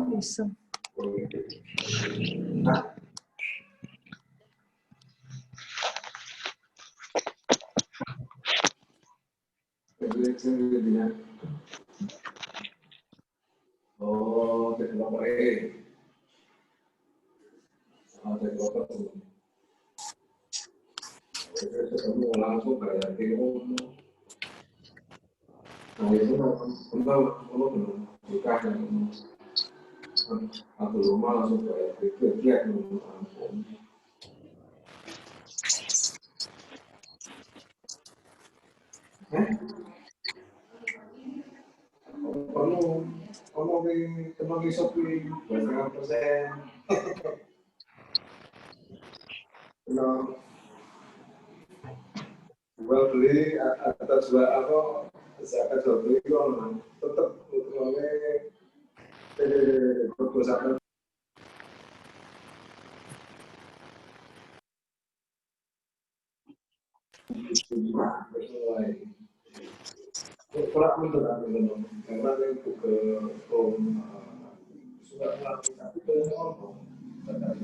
Bisa. Oh, developer developer ketemu langsung kayak nah itu kental buka yang atau rumah langsung kayak dia langsung kamu di Shopee berapa persen? Jual beli atau jual apa? Zakat jual beli itu tetap oleh perpustakaan. Kurang mendengar karena itu ke sudah melakukan tapi ke ngomong ada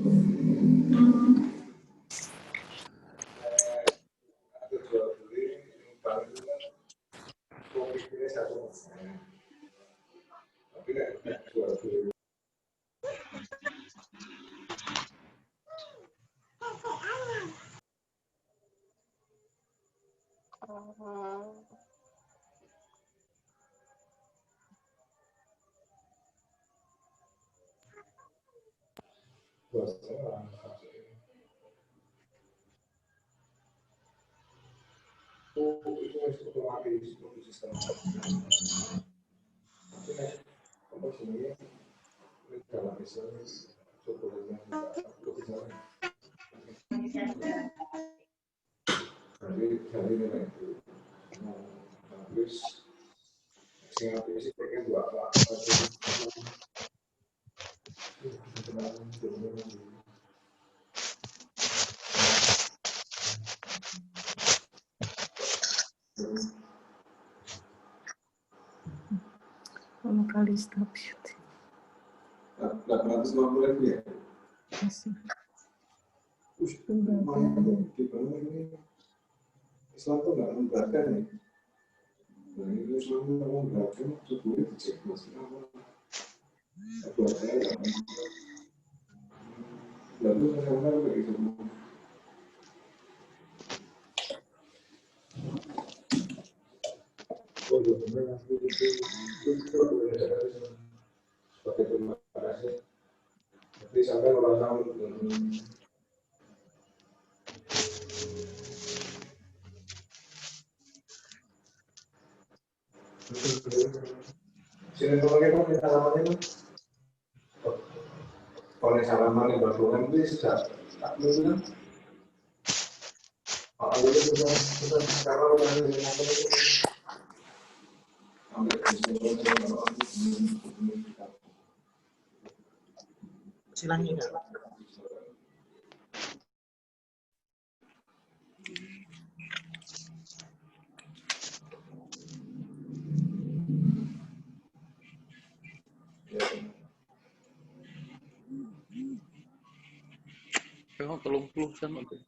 jual beli paling kopinya 1%, tapi nggak jual beli. Itu otomatis sistem. Apa sih dalam misalnya coba dari nilai itu habis sehingga sih pengen dua apa Kali stop shoot. 850 ya? Masih. Islam tuh nggak memberatkan ya. Nah ini Islam tuh nggak memberatkan, sebelumnya dicek maksudnya apa? Buat saya nggak memberatkan. Lalu saya kayak gitu. Oh iya, benar itu sebagai terima kasih. Jadi sampai orang tahu. Sini kalau kita salaman itu, kalau salaman yang berhubungan itu sudah tak mungkin. Kalau itu sudah sekarang udah silahkan enggak. Memang 30 sama tuh.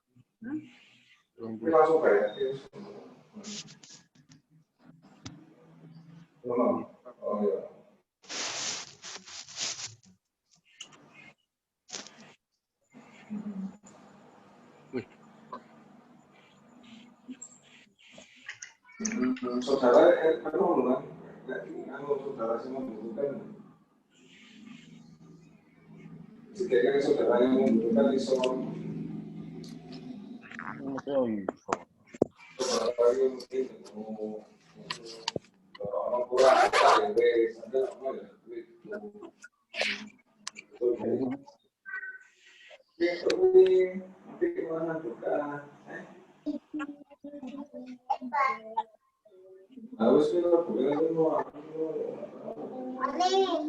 langsung kayak oh ya. Saudara kan kan saudara semua membutuhkan jika saudara yang membutuhkan isolasi saudara yang mungkin orang kurang ada apa ya itu nanti kemana juga harus kita bukan semua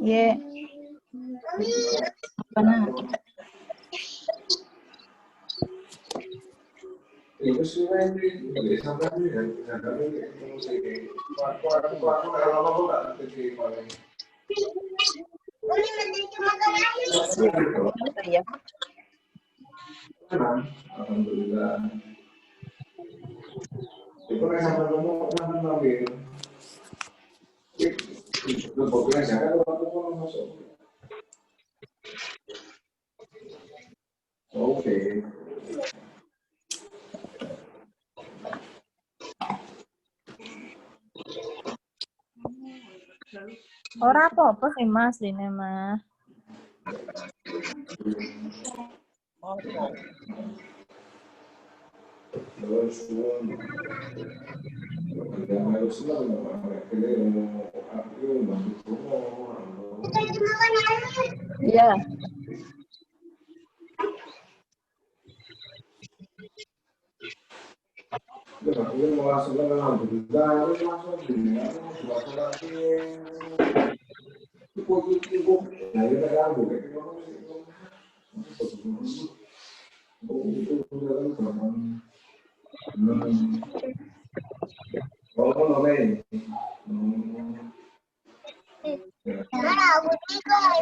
Ya. Apa nak? Itu sih ini sampai ini kan, sampai ini musik. Aku kalau nggak nanti paling. Ya. Alhamdulillah. Itu kan sampai kamu kan lagi. Itu pokoknya jangan waktu kamu masuk. Oke. Ora apa-apa sih Mas, ini mah. Terus yang harus Iya.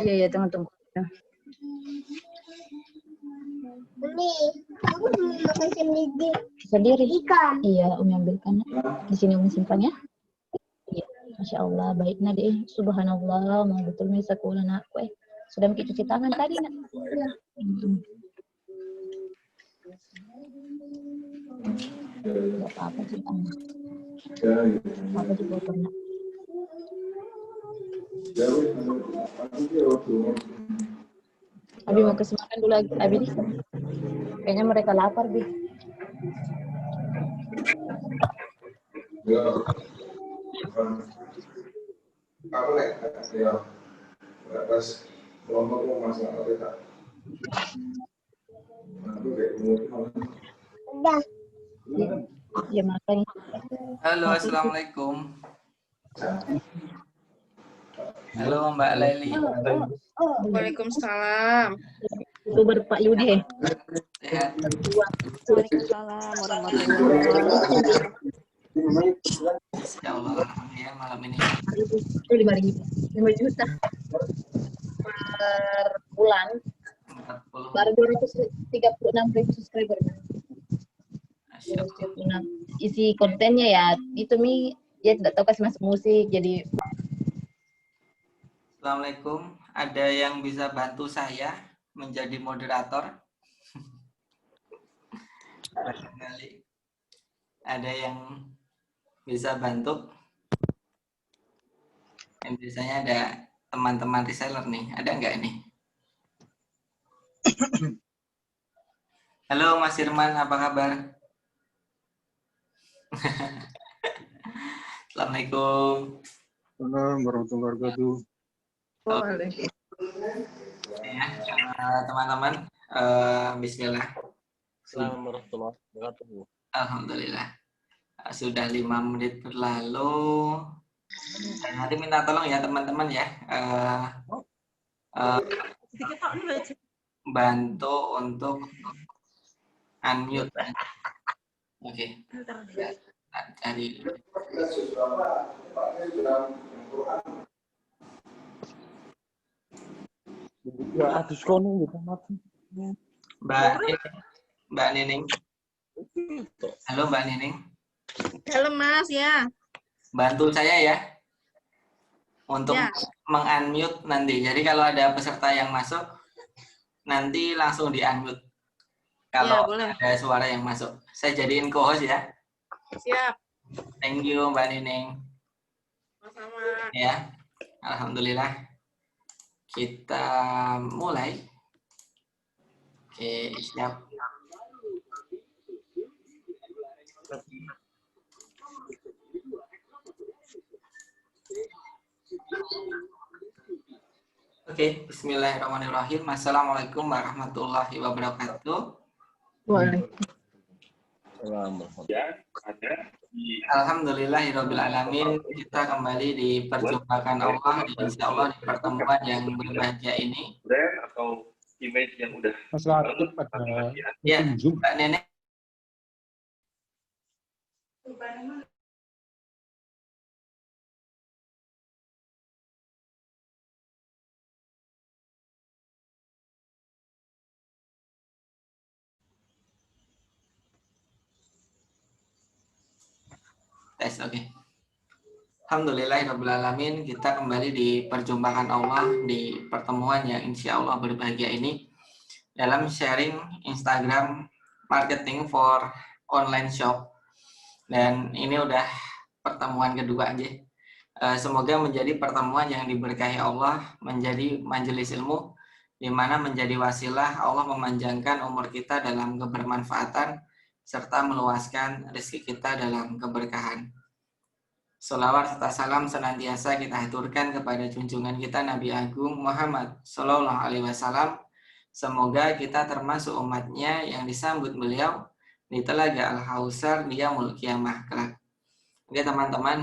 Iya, iya, tunggu. Sendiri. Iya, Umi ambilkan. Di sini Umi simpan ya. Iya, Masya Allah, baik Nadi. Subhanallah, mau betul bisa kuulan aku. Sudah mikir cuci tangan tadi nak? Iya. Gak apa-apa sih tangan. Apa juga pernah. Abi mau kesemakan dulu Abi nih. Kayaknya mereka lapar Bi. Ya. Kamu nek ya. Pas kelompok mau masalah kita. Aku kayak Udah. Ya makanya. Halo, assalamualaikum. Halo Mbak Leli. Waalaikumsalam. Itu Pak Yudi. Sehat. Waalaikumsalam warahmatullahi wabarakatuh. Insya Allah ya malam ini. Itu 5 juta per bulan. 40. Baru 236.000 subscriber. Masya Allah. Isi kontennya ya itu Mi, dia tidak tahu kasih masuk musik jadi. Assalamualaikum. Ada yang bisa bantu saya menjadi moderator? Barangkali ada yang bisa bantu. Dan biasanya ada teman-teman reseller nih. Ada nggak ini? Halo Mas Irman, apa kabar? Assalamualaikum. Assalamualaikum warahmatullahi wabarakatuh. Ya, teman-teman, bismillah. Assalamualaikum warahmatullahi wabarakatuh. Alhamdulillah. Sudah 5 menit berlalu. Dan nanti minta tolong ya teman-teman ya. Bantu untuk unmute. Oke. Cari. Ya, aduh kono gitu mati. Mbak Nining. Halo Mbak Nining. Halo Mas ya. Bantu saya ya untuk Ya. meng-unmute nanti. Jadi kalau ada peserta yang masuk nanti langsung di-unmute. Kalau boleh. ada suara yang masuk. Saya jadiin co-host ya. Siap. Thank you Mbak Nining. Sama-sama. Ya. Alhamdulillah. Kita mulai. Oke, siap. Oke, bismillahirrahmanirrahim. Assalamualaikum warahmatullahi wabarakatuh. Alhamdulillahirrahmanirrahim. Kita kembali diperjumpakan Allah, insya Allah di pertemuan yang berbahagia ini. Atau image yang udah Mas Latif ada Ya, Zoom. Mbak Nenek. Tes, oke. Alhamdulillahirrahmanirrahim, kita kembali di perjumpaan Allah di pertemuan yang insya Allah berbahagia ini dalam sharing Instagram marketing for online shop. Dan ini udah pertemuan kedua aja. Semoga menjadi pertemuan yang diberkahi Allah, menjadi majelis ilmu, di mana menjadi wasilah Allah memanjangkan umur kita dalam kebermanfaatan, serta meluaskan rezeki kita dalam keberkahan. Sholawat serta salam senantiasa kita haturkan kepada junjungan kita Nabi Agung Muhammad Sallallahu Alaihi Wasallam. Semoga kita termasuk umatnya yang disambut beliau di telaga Al-Hausar di Yaumul Qiyamah kelak. Oke teman-teman,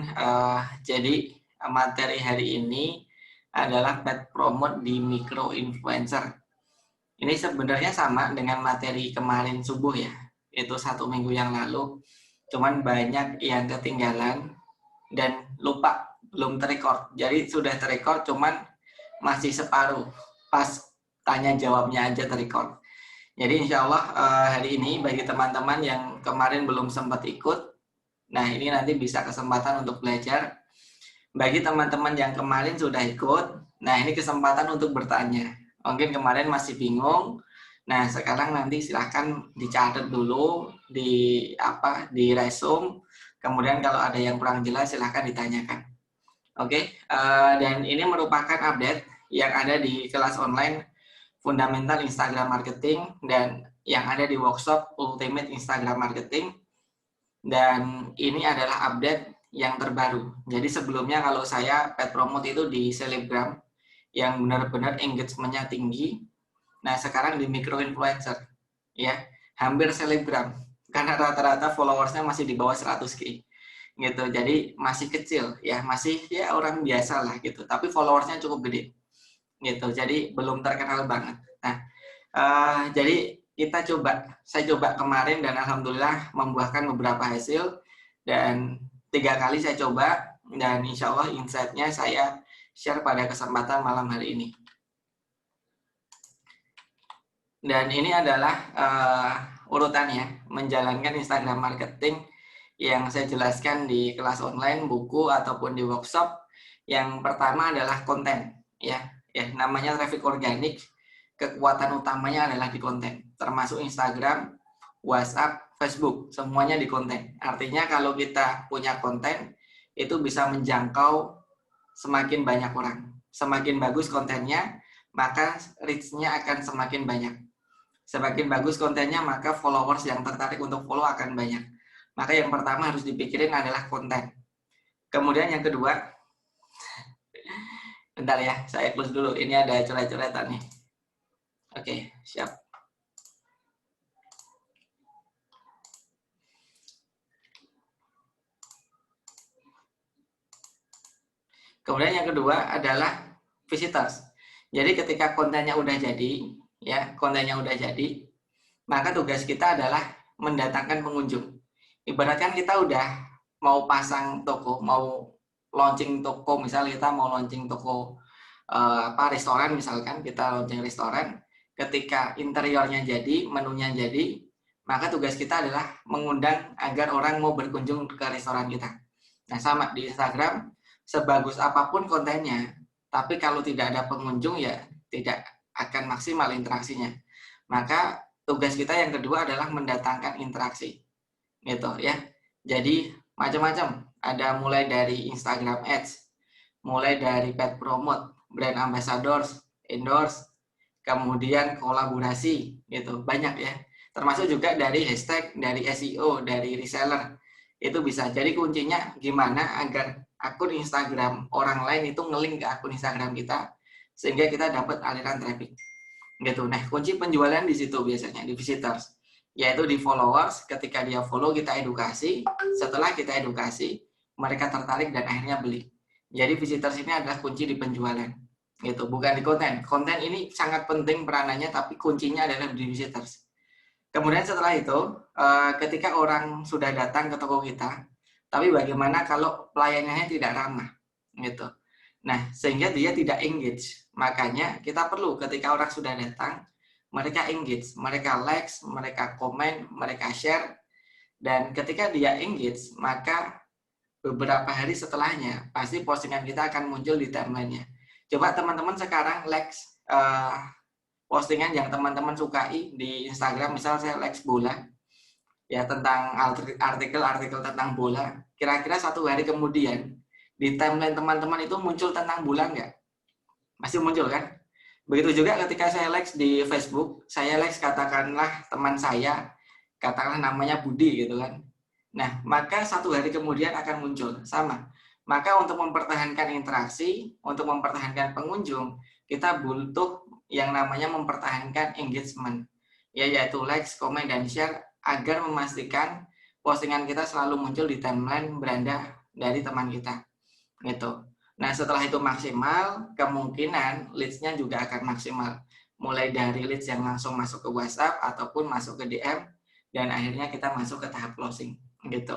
jadi materi hari ini adalah paid promote di micro influencer. Ini sebenarnya sama dengan materi kemarin subuh ya, itu 1 minggu yang lalu. Cuman banyak yang ketinggalan dan lupa, belum terrecord. Jadi sudah terrecord, cuman masih separuh. Pas tanya jawabnya aja terrecord. Jadi insya Allah hari ini bagi teman-teman yang kemarin belum sempat ikut, nah ini nanti bisa kesempatan untuk belajar. Bagi teman-teman yang kemarin sudah ikut, nah ini kesempatan untuk bertanya. Mungkin kemarin masih bingung, nah sekarang nanti silahkan dicatat dulu di resume. Kemudian kalau ada yang kurang jelas silahkan ditanyakan. Oke, dan ini merupakan update yang ada di kelas online Fundamental Instagram Marketing dan yang ada di workshop Ultimate Instagram Marketing. Dan ini adalah update yang terbaru. Jadi sebelumnya kalau saya paid promote itu di Selebgram yang benar-benar engagement-nya tinggi. Nah sekarang di micro influencer, ya hampir Selebgram. Karena rata-rata followersnya masih di bawah 100k gitu, jadi masih kecil ya, masih ya orang biasa lah gitu, tapi followersnya cukup gede gitu, jadi belum terkenal banget. Nah jadi saya coba kemarin dan alhamdulillah membuahkan beberapa hasil, dan 3 kali saya coba, dan insya Allah insight-nya saya share pada kesempatan malam hari ini. Dan ini adalah urutannya menjalankan Instagram marketing yang saya jelaskan di kelas online, buku ataupun di workshop. Yang pertama adalah konten, ya namanya traffic organik. Kekuatan utamanya adalah di konten, termasuk Instagram, WhatsApp, Facebook, semuanya di konten. Artinya kalau kita punya konten itu bisa menjangkau semakin banyak orang. Semakin bagus kontennya, maka reach-nya akan semakin banyak. Semakin bagus kontennya, maka followers yang tertarik untuk follow akan banyak. Maka yang pertama harus dipikirin adalah konten. Kemudian yang kedua, bentar ya, saya close dulu. Ini ada coret-coretan nih. Oke, siap. Kemudian yang kedua adalah visitors. Jadi ketika kontennya udah jadi, maka tugas kita adalah mendatangkan pengunjung. Ibaratkan kita udah mau pasang toko, mau launching toko, misalnya kita mau launching toko restoran, misalkan kita launching restoran, ketika interiornya jadi, menunya jadi, maka tugas kita adalah mengundang agar orang mau berkunjung ke restoran kita. Nah sama di Instagram, sebagus apapun kontennya, tapi kalau tidak ada pengunjung ya tidak akan maksimal interaksinya. Maka tugas kita yang kedua adalah mendatangkan interaksi, gitu ya. Jadi macam-macam, ada mulai dari Instagram Ads, mulai dari paid promote, brand ambassadors, endorse, kemudian kolaborasi, gitu banyak ya. Termasuk juga dari hashtag, dari SEO, dari reseller, itu bisa. Jadi kuncinya gimana agar akun Instagram orang lain itu ngelink ke akun Instagram kita, sehingga kita dapat aliran traffic gitu. Nah kunci penjualan di situ biasanya di visitors, yaitu di followers. Ketika dia follow kita edukasi, setelah kita edukasi mereka tertarik dan akhirnya beli. Jadi visitors ini adalah kunci di penjualan gitu, bukan di konten. Konten ini sangat penting peranannya, tapi kuncinya adalah di visitors. Kemudian setelah itu ketika orang sudah datang ke toko kita, Tapi bagaimana kalau pelayanannya tidak ramah, gitu. Nah, sehingga dia tidak engage. Makanya kita perlu ketika orang sudah datang, mereka engage, mereka like, mereka komen, mereka share. Dan ketika dia engage, maka beberapa hari setelahnya pasti postingan kita akan muncul di timeline-nya. Coba teman-teman sekarang like postingan yang teman-teman sukai di Instagram, misal saya like bola, ya tentang artikel-artikel tentang bola. Kira-kira 1 hari kemudian di timeline teman-teman itu muncul tentang bola nggak? Masih muncul kan? Begitu juga ketika saya like di Facebook, saya like katakanlah teman saya, katakanlah namanya Budi gitu kan. Nah, maka 1 hari kemudian akan muncul sama. Maka untuk mempertahankan interaksi, untuk mempertahankan pengunjung, kita butuh yang namanya mempertahankan engagement, yaitu likes, komen, dan share agar memastikan postingan kita selalu muncul di timeline beranda dari teman kita. Gitu. Nah, setelah itu maksimal, kemungkinan leads-nya juga akan maksimal. Mulai dari leads yang langsung masuk ke WhatsApp ataupun masuk ke DM, dan akhirnya kita masuk ke tahap closing. Gitu.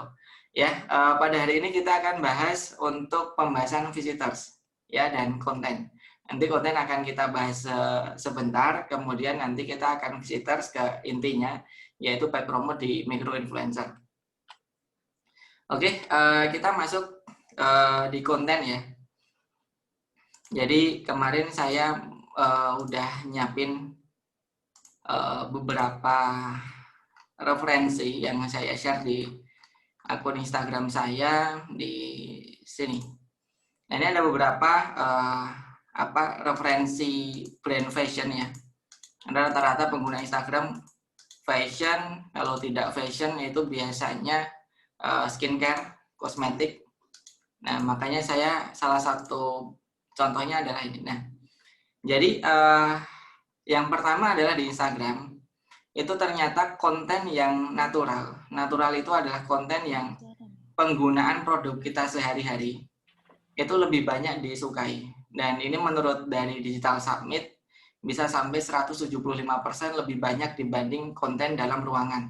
Ya, pada hari ini kita akan bahas untuk pembahasan visitors ya dan konten. Nanti konten akan kita bahas sebentar, kemudian nanti kita akan visitors ke intinya, yaitu paid promote di micro influencer. Oke, kita masuk di konten ya. Jadi kemarin saya udah nyiapin beberapa referensi yang saya share di akun Instagram saya di sini. Nah, ini ada beberapa referensi brand fashion ya. Ada rata-rata pengguna Instagram fashion, kalau tidak fashion itu biasanya skincare, kosmetik. Nah, makanya saya salah satu contohnya adalah ini. Nah, jadi yang pertama adalah di Instagram. Itu ternyata konten yang natural. Natural itu adalah konten yang penggunaan produk kita sehari-hari itu lebih banyak disukai. Dan ini menurut dari Digital Summit bisa sampai 175% lebih banyak dibanding konten dalam ruangan.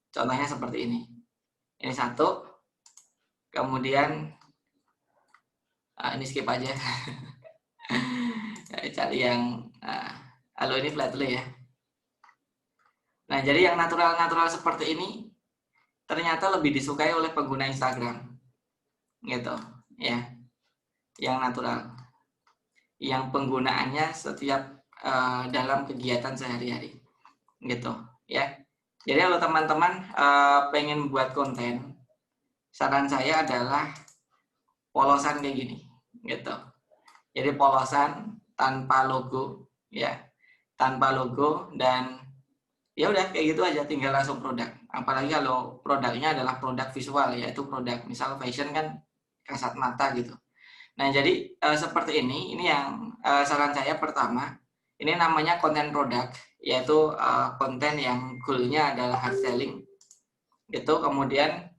Contohnya seperti ini. Ini satu. Kemudian ini skip aja. Cari yang halo, ini flat dulu ya. Nah, jadi yang natural-natural seperti ini ternyata lebih disukai oleh pengguna Instagram. Gitu, ya. Yang natural. Yang penggunaannya setiap dalam kegiatan sehari-hari. Gitu, ya. Jadi kalau teman-teman pengen buat konten, saran saya adalah polosan kayak gini, gitu. Jadi polosan tanpa logo, ya. Tanpa logo dan ya udah kayak gitu aja, tinggal langsung produk. Apalagi kalau produknya adalah produk visual, yaitu produk misal fashion kan kasat mata gitu. Nah, jadi seperti ini yang saran saya pertama, ini namanya konten produk, yaitu konten yang goal-nya adalah hard selling. Gitu. Kemudian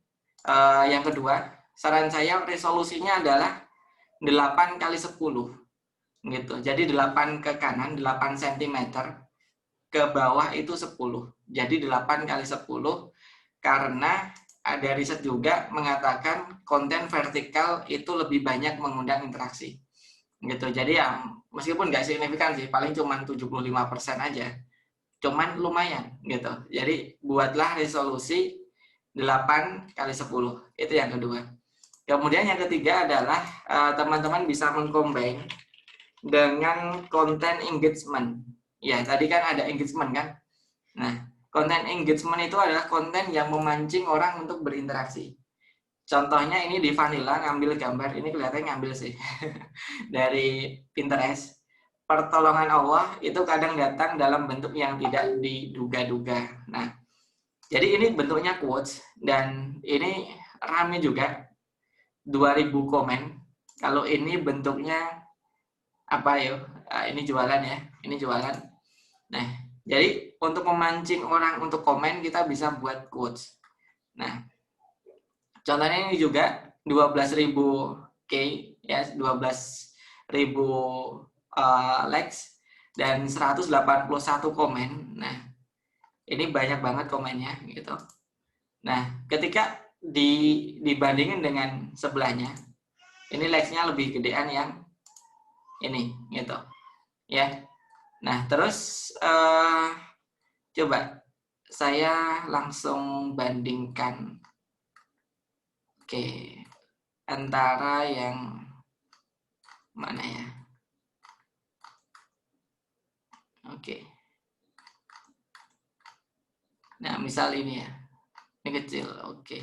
yang kedua, saran saya resolusinya adalah 8x10. Gitu. Jadi 8 ke kanan 8 cm, ke bawah itu 10. Jadi 8x10 karena ada riset juga mengatakan konten vertikal itu lebih banyak mengundang interaksi. Gitu. Jadi ya meskipun nggak signifikan sih, paling cuma 75% aja. Cuman lumayan gitu. Jadi buatlah resolusi 8x10. Itu yang kedua. Kemudian yang ketiga adalah teman-teman bisa mengcombine dengan konten engagement. Ya, tadi kan ada engagement kan? Nah, konten engagement itu adalah konten yang memancing orang untuk berinteraksi. Contohnya ini di Vanilla ngambil gambar, ini kelihatan ngambil sih dari Pinterest. Pertolongan Allah itu kadang datang dalam bentuk yang tidak diduga-duga. Nah, jadi ini bentuknya quotes dan ini rame juga 2000 komen. Kalau ini bentuknya apa ya? Ini jualan ya, ini jualan. Nah, jadi untuk memancing orang untuk komen kita bisa buat quotes. Nah, contohnya ini juga 12.000 K ya, 12.000 likes dan 181 komen. Nah, ini banyak banget komennya gitu. Nah, ketika dibandingin dengan sebelahnya, ini likes-nya lebih gedean yang ini gitu ya. Nah terus coba saya langsung bandingkan, oke, antara yang mana ya, oke. Nah misal ini ya, ini kecil, oke.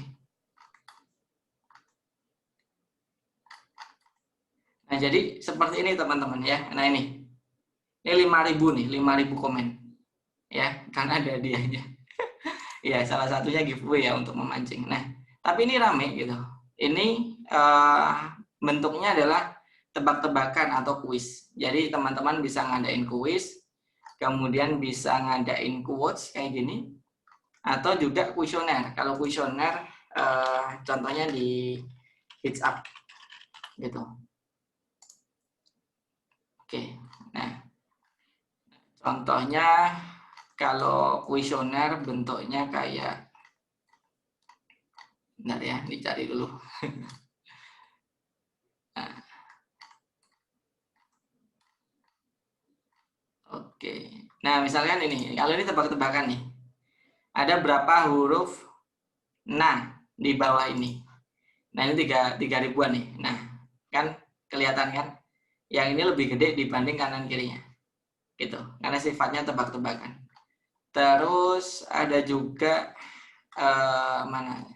Nah jadi seperti ini teman-teman ya. Nah ini 5.000 nih, 5.000 komen ya, karena ada hadiahnya. Ya salah satunya giveaway ya untuk memancing. Nah tapi ini rame gitu. Ini bentuknya adalah tebak-tebakan atau kuis. Jadi teman-teman bisa ngadain kuis, kemudian bisa ngadain quotes kayak gini, atau juga kuesioner. Kalau kuesioner contohnya di Hits Up gitu. Oke, nah contohnya kalau kuesioner bentuknya kayak, bentar ya, dicari dulu. Nah, oke, nah misalkan ini, kalau ini tebak-tebakan nih, ada berapa huruf nah di bawah ini. Nah ini 3 ribuan nih. Nah kan kelihatan kan, yang ini lebih gede dibanding kanan kirinya gitu, karena sifatnya tebak-tebakan. Terus ada juga mana,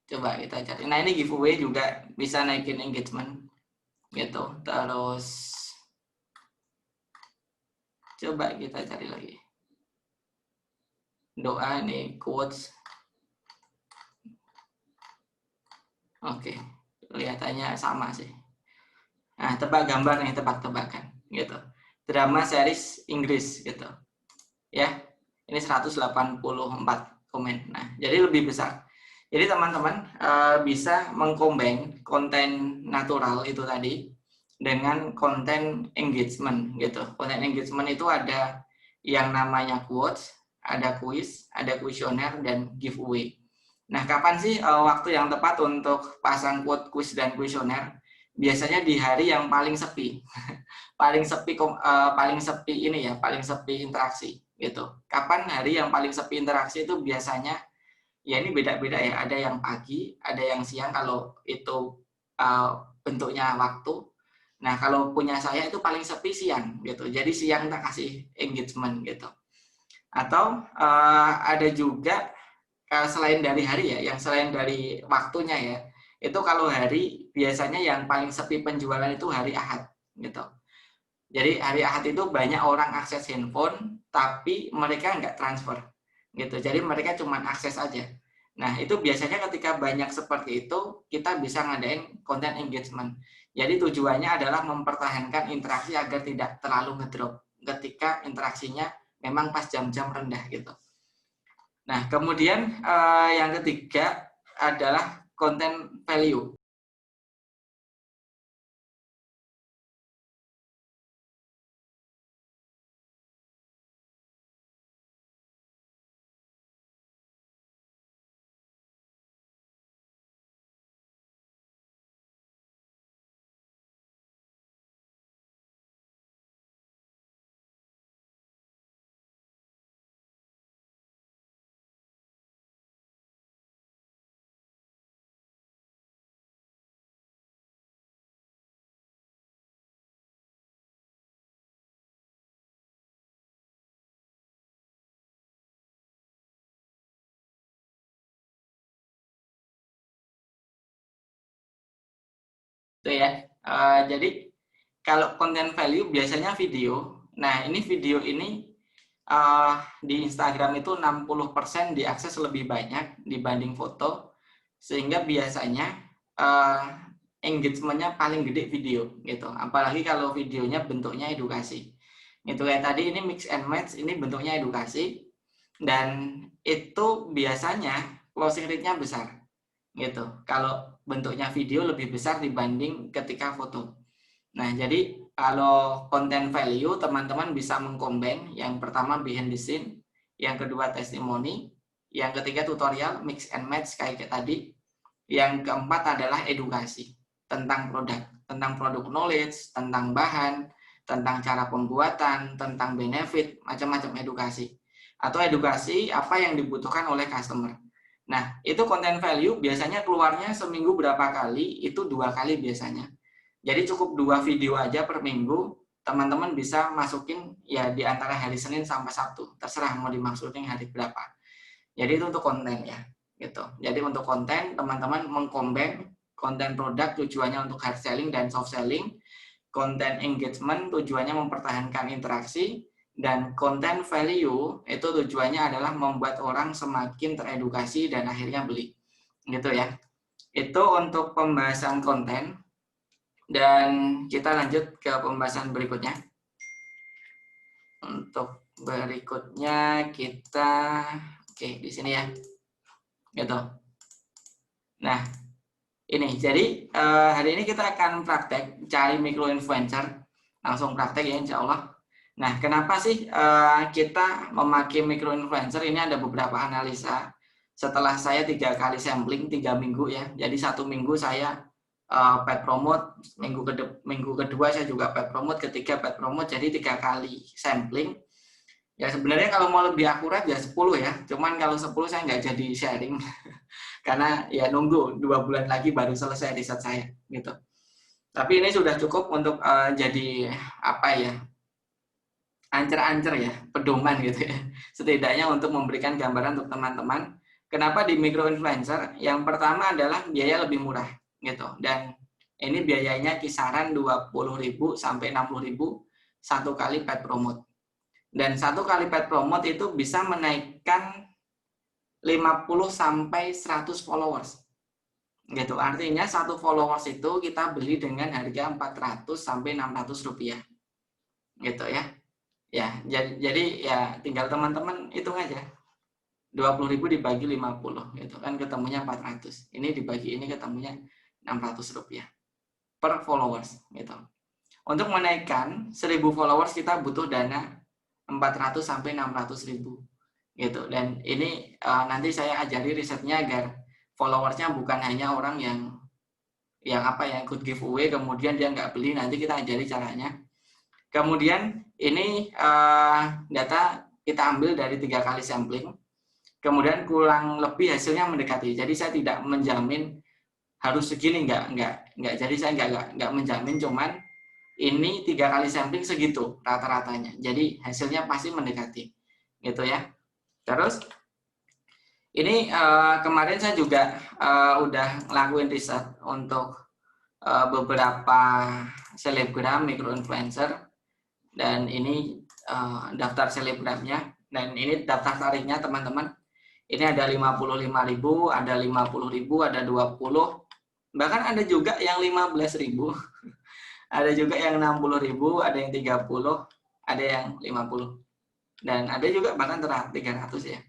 coba kita cari. Nah ini giveaway juga bisa naikin engagement gitu. Terus coba kita cari lagi doa, nih quotes. Oke, kelihatannya sama sih. Nah tebak gambar nih, tebak-tebakan gitu, drama series Inggris gitu ya. Ini 184 komen. Nah jadi lebih besar. Jadi teman-teman bisa mengcombine konten natural itu tadi dengan konten engagement gitu. Konten engagement itu ada yang namanya quotes, ada quiz, ada kuesioner, dan giveaway. Nah kapan sih waktu yang tepat untuk pasang quote, quiz, dan kuesioner? Biasanya di hari yang paling sepi. paling sepi ini ya, paling sepi interaksi gitu. Kapan hari yang paling sepi interaksi? Itu biasanya ya ini beda-beda ya, ada yang pagi, ada yang siang kalau itu bentuknya waktu. Nah kalau punya saya itu paling sepi siang gitu, jadi siang tak kasih engagement gitu. Atau ada juga selain dari hari ya, yang selain dari waktunya ya, itu kalau hari biasanya yang paling sepi penjualan itu hari Ahad gitu. Jadi hari Ahad itu banyak orang akses handphone tapi mereka nggak transfer gitu, jadi mereka cuma akses aja. Nah itu biasanya ketika banyak seperti itu kita bisa ngadain konten engagement. Jadi tujuannya adalah mempertahankan interaksi agar tidak terlalu ngedrop ketika interaksinya memang pas jam-jam rendah gitu. Nah kemudian yang ketiga adalah konten value. Itu ya. Jadi kalau konten value biasanya video. Nah, ini video ini di Instagram itu 60% diakses lebih banyak dibanding foto, sehingga biasanya engagement-nya paling gede video gitu. Apalagi kalau videonya bentuknya edukasi. Gitu kayak tadi ini mix and match, ini bentuknya edukasi dan itu biasanya closing rate-nya besar gitu. Kalau bentuknya video lebih besar dibanding ketika foto. Nah, jadi kalau konten value teman-teman bisa mengcombine yang pertama behind the scene, yang kedua testimoni, Yang ketiga tutorial, mix and match kayak tadi. Yang keempat adalah edukasi tentang produk knowledge, tentang bahan, tentang cara pembuatan, tentang benefit, macam-macam edukasi. Atau edukasi apa yang dibutuhkan oleh customer. Nah, itu content value biasanya keluarnya seminggu berapa kali, itu 2 kali biasanya. Jadi cukup 2 video aja per minggu, teman-teman bisa masukin ya di antara hari Senin sampai Sabtu, terserah mau dimasukin hari berapa. Jadi itu untuk konten ya, gitu. Jadi untuk konten teman-teman mengcombine konten produk tujuannya untuk hard selling dan soft selling, konten engagement tujuannya mempertahankan interaksi, dan konten value itu tujuannya adalah membuat orang semakin teredukasi dan akhirnya beli, gitu ya. Itu untuk pembahasan konten. Dan kita lanjut ke pembahasan berikutnya. Untuk berikutnya kita di sini ya. Gitu. Nah, ini jadi hari ini kita akan praktek cari micro influencer. Langsung praktek ya insya Allah. Nah, kenapa sih kita memakai micro influencer? Ini ada beberapa analisa. Setelah saya 3 kali sampling 3 minggu ya. Jadi 1 minggu saya paid promote, minggu kedua saya juga paid promote, ketiga paid promote, jadi 3 kali sampling. Ya sebenarnya kalau mau lebih akurat ya 10 ya, cuman kalau 10 saya nggak jadi sharing karena ya nunggu 2 bulan lagi baru selesai riset saya gitu. Tapi ini sudah cukup untuk jadi apa ya, ancer-ancer ya, pedoman gitu ya, setidaknya untuk memberikan gambaran untuk teman-teman. Kenapa di micro influencer? Yang pertama adalah biaya lebih murah gitu, dan ini biayanya kisaran 20.000 sampai 60.000 1 kali paid promote, dan 1 kali paid promote itu bisa menaikkan 50 sampai 100 followers gitu. Artinya 1 followers itu kita beli dengan harga 400 sampai 600 rupiah gitu ya. Ya jadi ya tinggal teman-teman hitung aja, 20.000 dibagi 50 gitu kan ketemunya 400, ini dibagi ini ketemunya 600 rupiah per followers gitu. Untuk menaikkan 1.000 followers kita butuh dana 400 sampai 600.000 gitu. Dan ini nanti saya ajari risetnya agar followersnya bukan hanya orang yang apa ya, ikut giveaway kemudian dia nggak beli, nanti kita ajari caranya. Kemudian ini data kita ambil dari 3 kali sampling, kemudian kurang lebih hasilnya mendekati. Jadi saya tidak menjamin harus segini, enggak. Jadi saya enggak menjamin, cuman ini 3 kali sampling segitu rata-ratanya. Jadi hasilnya pasti mendekati, gitu ya. Terus ini kemarin saya juga udah ngelakuin riset untuk beberapa selebgram micro influencer, dan ini daftar selebgramnya, dan ini daftar tarifnya teman-teman. Ini ada 55.000, ada 50.000, ada 20. Bahkan ada juga yang 15.000, ada juga yang 60.000, ada yang 30, ada yang 50, dan ada juga bahkan 300 ya.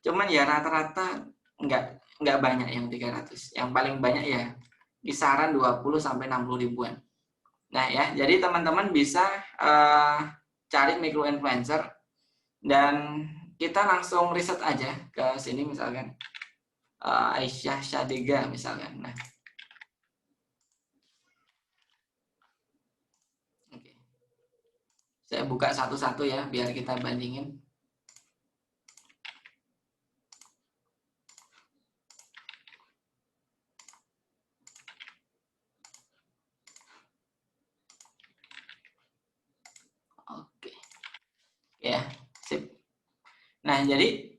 Cuman ya rata-rata nggak banyak yang 300. Yang paling banyak ya kisaran 20 sampai 60 ribuan. Nah ya, jadi teman-teman bisa cari micro influencer, dan kita langsung riset aja ke sini misalkan Aisyah Syadega misalkan. Nah, saya buka satu-satu ya biar kita bandingin. Oke. Ya, sip. Nah, jadi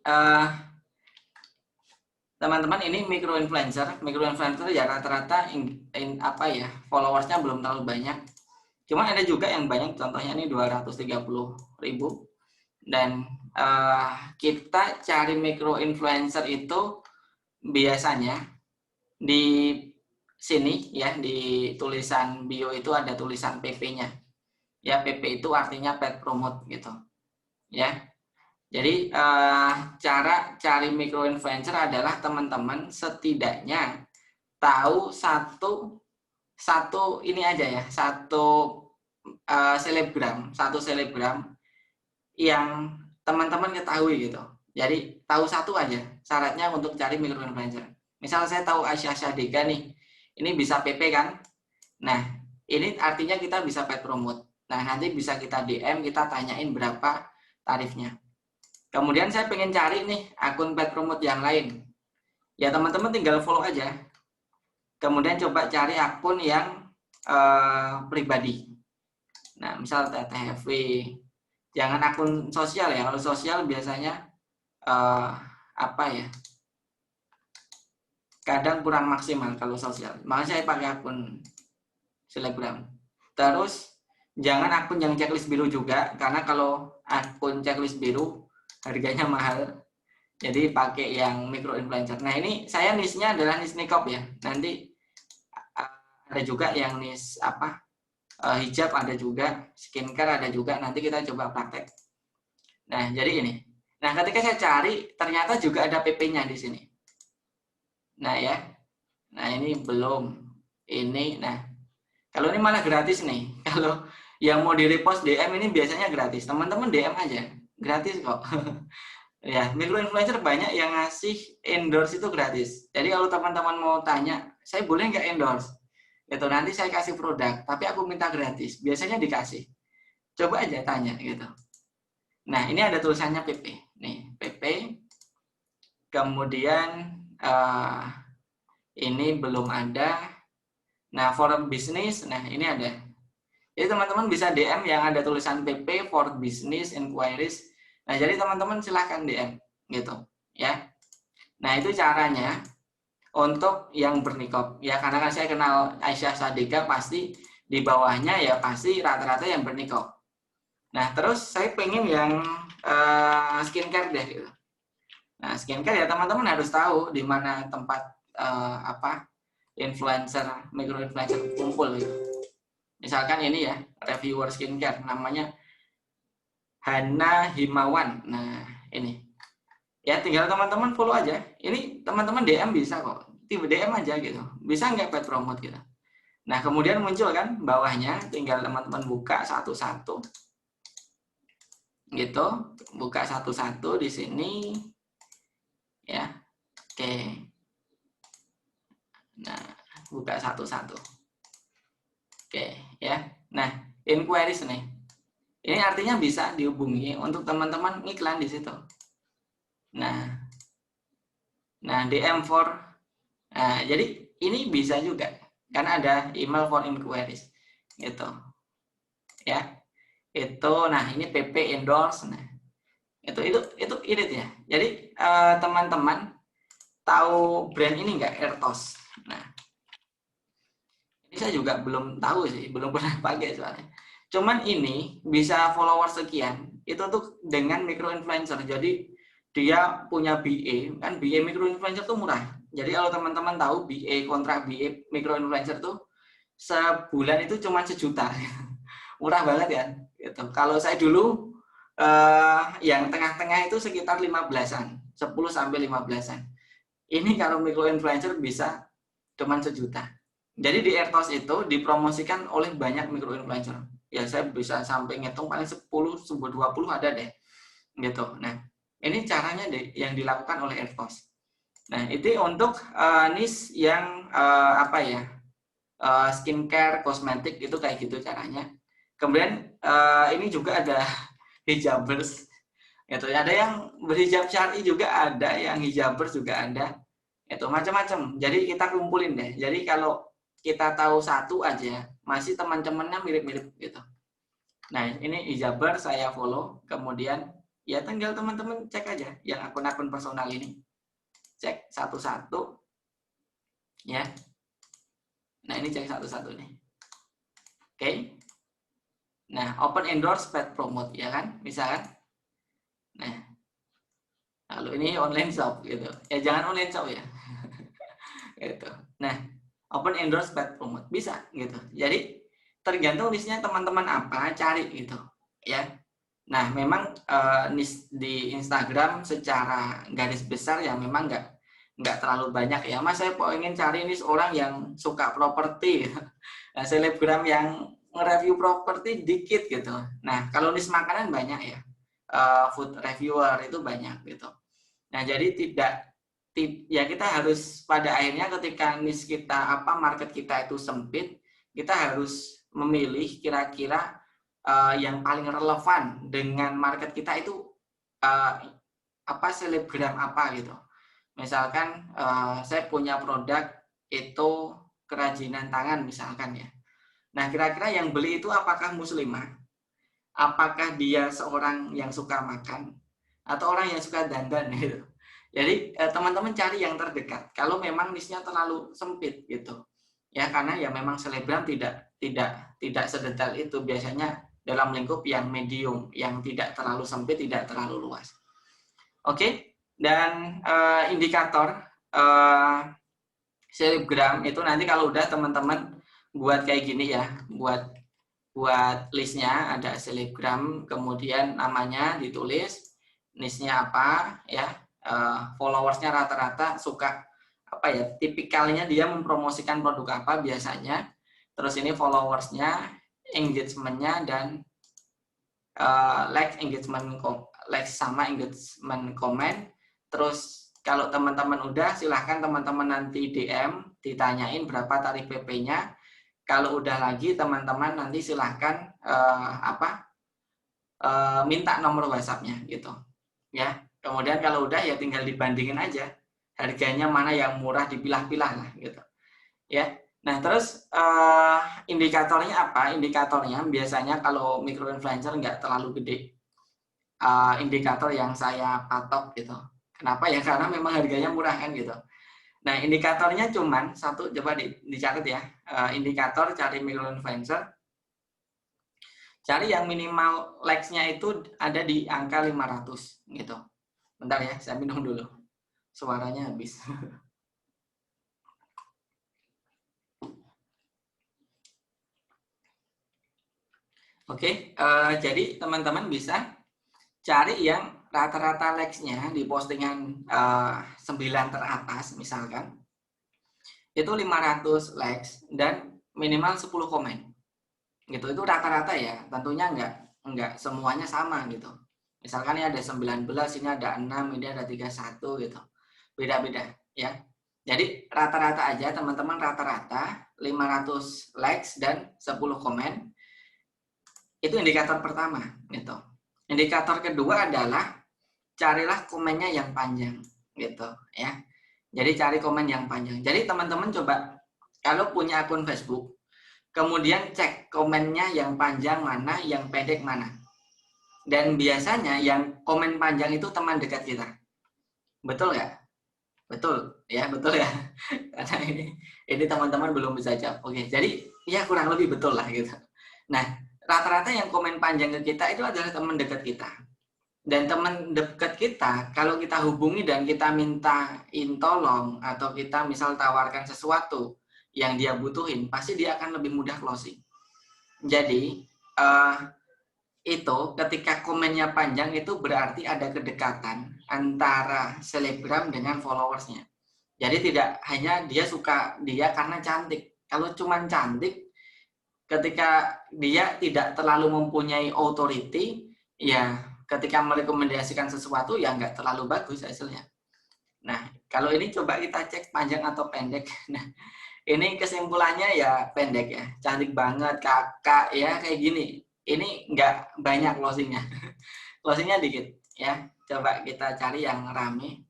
teman-teman ini micro influencer ya rata-rata apa ya, followersnya belum terlalu banyak. Cuma ada juga yang banyak, contohnya ini 230.000. Dan kita cari micro influencer itu biasanya di sini ya, di tulisan bio itu ada tulisan PP-nya. Ya, PP itu artinya paid promote gitu. Ya. Jadi cara cari micro influencer adalah teman-teman setidaknya tahu satu ini aja ya, satu selebgram yang teman-teman ketahui gitu. Jadi tahu satu aja syaratnya untuk cari microinfluencer. Misal saya tahu Aisyah Syadika nih, ini bisa PP kan? Nah, ini artinya kita bisa paid promote. Nah, nanti bisa kita DM, kita tanyain berapa tarifnya. Kemudian saya pengen cari nih akun paid promote yang lain. Ya teman-teman tinggal follow aja. Kemudian coba cari akun yang pribadi. Nah, misal TTHV. Jangan akun sosial ya. Kalau sosial biasanya apa ya? Kadang kurang maksimal kalau sosial. Makanya saya pakai akun selebgram. Terus jangan akun yang checklist biru juga, karena kalau akun checklist biru harganya mahal. Jadi pakai yang micro influencer. Nah ini saya niche-nya adalah niche niqab ya. Nanti ada juga yang niche apa hijab, ada juga skincare, ada juga. Nanti kita coba praktek. Nah jadi ini. Nah ketika saya cari ternyata juga ada PP-nya di sini. Nah ya. Nah ini belum. Ini nah. Kalau ini malah gratis nih. Kalau yang mau di-repost DM ini biasanya gratis. Teman-teman DM aja. Gratis kok. Ya, microinfluencer banyak yang ngasih endorse itu gratis. Jadi kalau teman-teman mau tanya, saya boleh nggak endorse? Gitu, nanti saya kasih produk, tapi aku minta gratis. Biasanya dikasih. Coba aja tanya gitu. Nah, ini ada tulisannya PP. Nih, PP. Kemudian ini belum ada. Nah, for business, nah ini ada. Jadi teman-teman bisa DM yang ada tulisan PP for business inquiries. Nah, jadi teman-teman silahkan DM gitu, ya. Nah, itu caranya untuk yang berniqab. Ya, karena kan saya kenal Aisyah Syadika, pasti di bawahnya ya pasti rata-rata yang berniqab. Nah, terus saya pengen yang skincare deh gitu. Nah, skincare ya teman-teman harus tahu di mana tempat influencer, micro-influencer kumpul gitu. Misalkan ini ya, reviewer skincare namanya Hana Himawan. Nah, ini. Ya, tinggal teman-teman follow aja. Ini teman-teman DM bisa kok. Tiba DM aja gitu. Bisa nggak paid promote gitu. Nah, kemudian muncul kan bawahnya, tinggal teman-teman buka satu-satu. Gitu. Buka satu-satu di sini. Ya. Oke. Nah, buka satu-satu. Oke, ya. Nah, inquiries nih. Ini artinya bisa dihubungi untuk teman-teman iklan di situ. Nah, DM for. Nah, jadi ini bisa juga karena ada email for inquiries, gitu. Ya, itu. Nah, ini PP endorse. Nah, itu irit ya. Jadi teman-teman tahu brand ini nggak, Ertos? Nah, ini saya juga belum tahu sih, belum pernah pakai soalnya. Cuman ini bisa followers sekian, itu tuh dengan micro influencer. Jadi dia punya BA, kan BA micro influencer tuh murah. Jadi kalau teman-teman tahu BA kontrak BA micro influencer tuh sebulan itu cuma 1 juta. Murah banget ya. Gitu. Kalau saya dulu yang tengah-tengah itu sekitar 15-an, 10 sampai 15-an. Ini kalau micro influencer bisa cuma 1 juta. Jadi di Ertos itu dipromosikan oleh banyak micro influencer. Ya saya bisa sampai ngitung paling 10, 20 ada deh. Gitu. Nah, ini caranya yang dilakukan oleh Ertos. Nah, itu untuk niche yang skincare, kosmetik itu kayak gitu caranya. Kemudian ini juga ada hijabers. Gitu. Ada yang berhijab syar'i juga ada, yang hijabers juga ada. Itu macam-macam. Jadi kita kumpulin deh. Jadi kalau kita tahu satu aja, masih teman-temannya mirip-mirip gitu. Nah, ini hijaber saya follow, kemudian ya tinggal teman-teman cek aja yang akun-akun personal ini. Cek satu-satu. Ya. Nah, ini cek satu-satu nih. Oke. Nah, open endorse paid promote ya kan? Misalkan. Nah. Lalu ini online shop gitu. Ya jangan online shop ya. Gitu. Nah, open endorse paid promote bisa gitu. Jadi tergantung niche-nya teman-teman apa, cari gitu ya. Nah, memang niche di Instagram secara garis besar ya memang nggak terlalu banyak ya. Mas saya ingin cari niche orang yang suka properti, nah, selebgram yang nge-review properti dikit gitu. Nah, kalau niche makanan banyak ya, food reviewer itu banyak gitu. Nah, jadi ya kita harus pada akhirnya ketika niche kita market kita itu sempit, kita harus memilih kira-kira yang paling relevan dengan market kita itu selebgram apa gitu. Misalkan saya punya produk itu kerajinan tangan misalkan ya. Nah, kira-kira yang beli itu apakah muslimah? Apakah dia seorang yang suka makan atau orang yang suka dandan gitu. Jadi teman-teman cari yang terdekat. Kalau memang niche-nya terlalu sempit gitu. Ya, karena ya memang selebgram tidak sedetail itu, biasanya dalam lingkup yang medium, yang tidak terlalu sempit, tidak terlalu luas. Oke, dan indikator selebgram itu nanti kalau udah teman-teman buat kayak gini ya, buat listnya ada selebgram, kemudian namanya ditulis, niche-nya apa ya, followersnya rata-rata suka apa ya, tipikalnya dia mempromosikan produk apa biasanya, terus ini followersnya, engagementnya, dan like sama engagement komen. Terus kalau teman-teman udah, silahkan teman-teman nanti DM, ditanyain berapa tarif PP-nya. Kalau udah lagi teman-teman nanti silahkan minta nomor WhatsApp-nya gitu ya. Kemudian kalau udah ya tinggal dibandingin aja harganya mana yang murah, dipilah-pilah lah gitu ya. Nah, terus indikatornya apa? Indikatornya biasanya kalau micro influencer nggak terlalu gede. Indikator yang saya patok gitu. Kenapa ya? Karena memang harganya murah kan gitu. Nah, indikatornya cuman satu, coba dicatat ya. Indikator cari micro influencer. Cari yang minimal likes-nya itu ada di angka 500 gitu. Bentar ya, saya minum dulu. Suaranya habis. Oke, jadi teman-teman bisa cari yang rata-rata likes-nya di postingan 9 teratas misalkan. Itu 500 likes dan minimal 10 komen. Gitu, itu rata-rata ya. Tentunya enggak semuanya sama gitu. Misalkan ini ada 19, ini ada 6, ini ada 31 gitu. Beda-beda ya. Jadi rata-rata aja teman-teman, rata-rata 500 likes dan 10 komen. Itu indikator pertama gitu. Indikator kedua adalah carilah komennya yang panjang gitu ya. Jadi cari komen yang panjang. Jadi teman-teman coba kalau punya akun Facebook, kemudian cek komennya yang panjang mana, yang pendek mana. Dan biasanya yang komen panjang itu teman dekat kita. Betul nggak? Betul ya, betul ya. Karena ini teman-teman belum bisa jawab. Oke, jadi ya kurang lebih betul lah gitu. Nah, rata-rata yang komen panjang ke kita itu adalah teman dekat kita. Dan teman dekat kita, kalau kita hubungi dan kita mintain tolong atau kita misal tawarkan sesuatu yang dia butuhin, pasti dia akan lebih mudah closing. Jadi itu ketika komennya panjang itu berarti ada kedekatan antara selebgram dengan followersnya. Jadi tidak hanya dia suka dia karena cantik. Kalau cuma cantik, ketika dia tidak terlalu mempunyai authority, ya ketika merekomendasikan sesuatu ya nggak terlalu bagus hasilnya. Nah, kalau ini coba kita cek panjang atau pendek. Nah, ini kesimpulannya ya pendek ya. Cantik banget, kakak ya kayak gini. Ini nggak banyak closingnya. Closingnya dikit ya. Coba kita cari yang rame,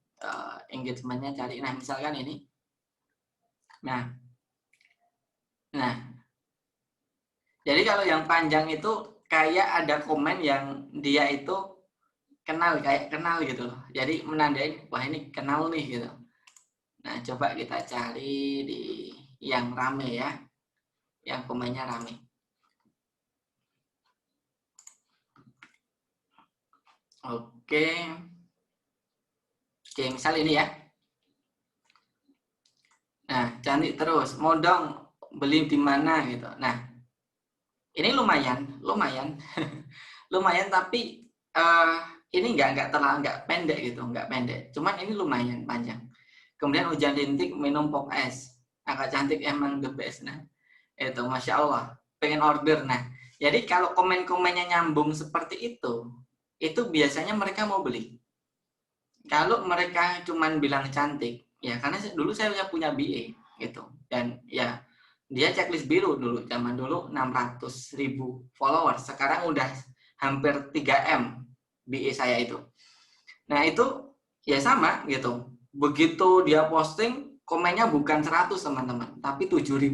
engagementnya cari. Nah, misalkan ini. Nah, jadi kalau yang panjang itu kayak ada komen yang dia itu kenal, kayak kenal gitu loh. Jadi menandain, wah ini kenal nih gitu. Nah, coba kita cari di yang rame ya. Yang komennya rame. Oke, misal ini ya. Nah, cantik terus. Mau dong beli di mana gitu. Nah, ini lumayan. Lumayan tapi ini nggak pendek gitu, nggak pendek. Cuman ini lumayan panjang. Kemudian hujan rintik minum pop es. Agak cantik emang the best. Nah, itu Masya Allah. Pengen order. Nah, jadi kalau komen-komennya nyambung seperti itu biasanya mereka mau beli. kalau mereka cuman bilang cantik, ya karena dulu saya punya BA gitu, dan ya dia checklist biru dulu, zaman dulu 600.000 followers, sekarang udah hampir 3M BA saya itu. Nah itu ya sama gitu, begitu dia posting komennya bukan 100 teman-teman, tapi 7.000,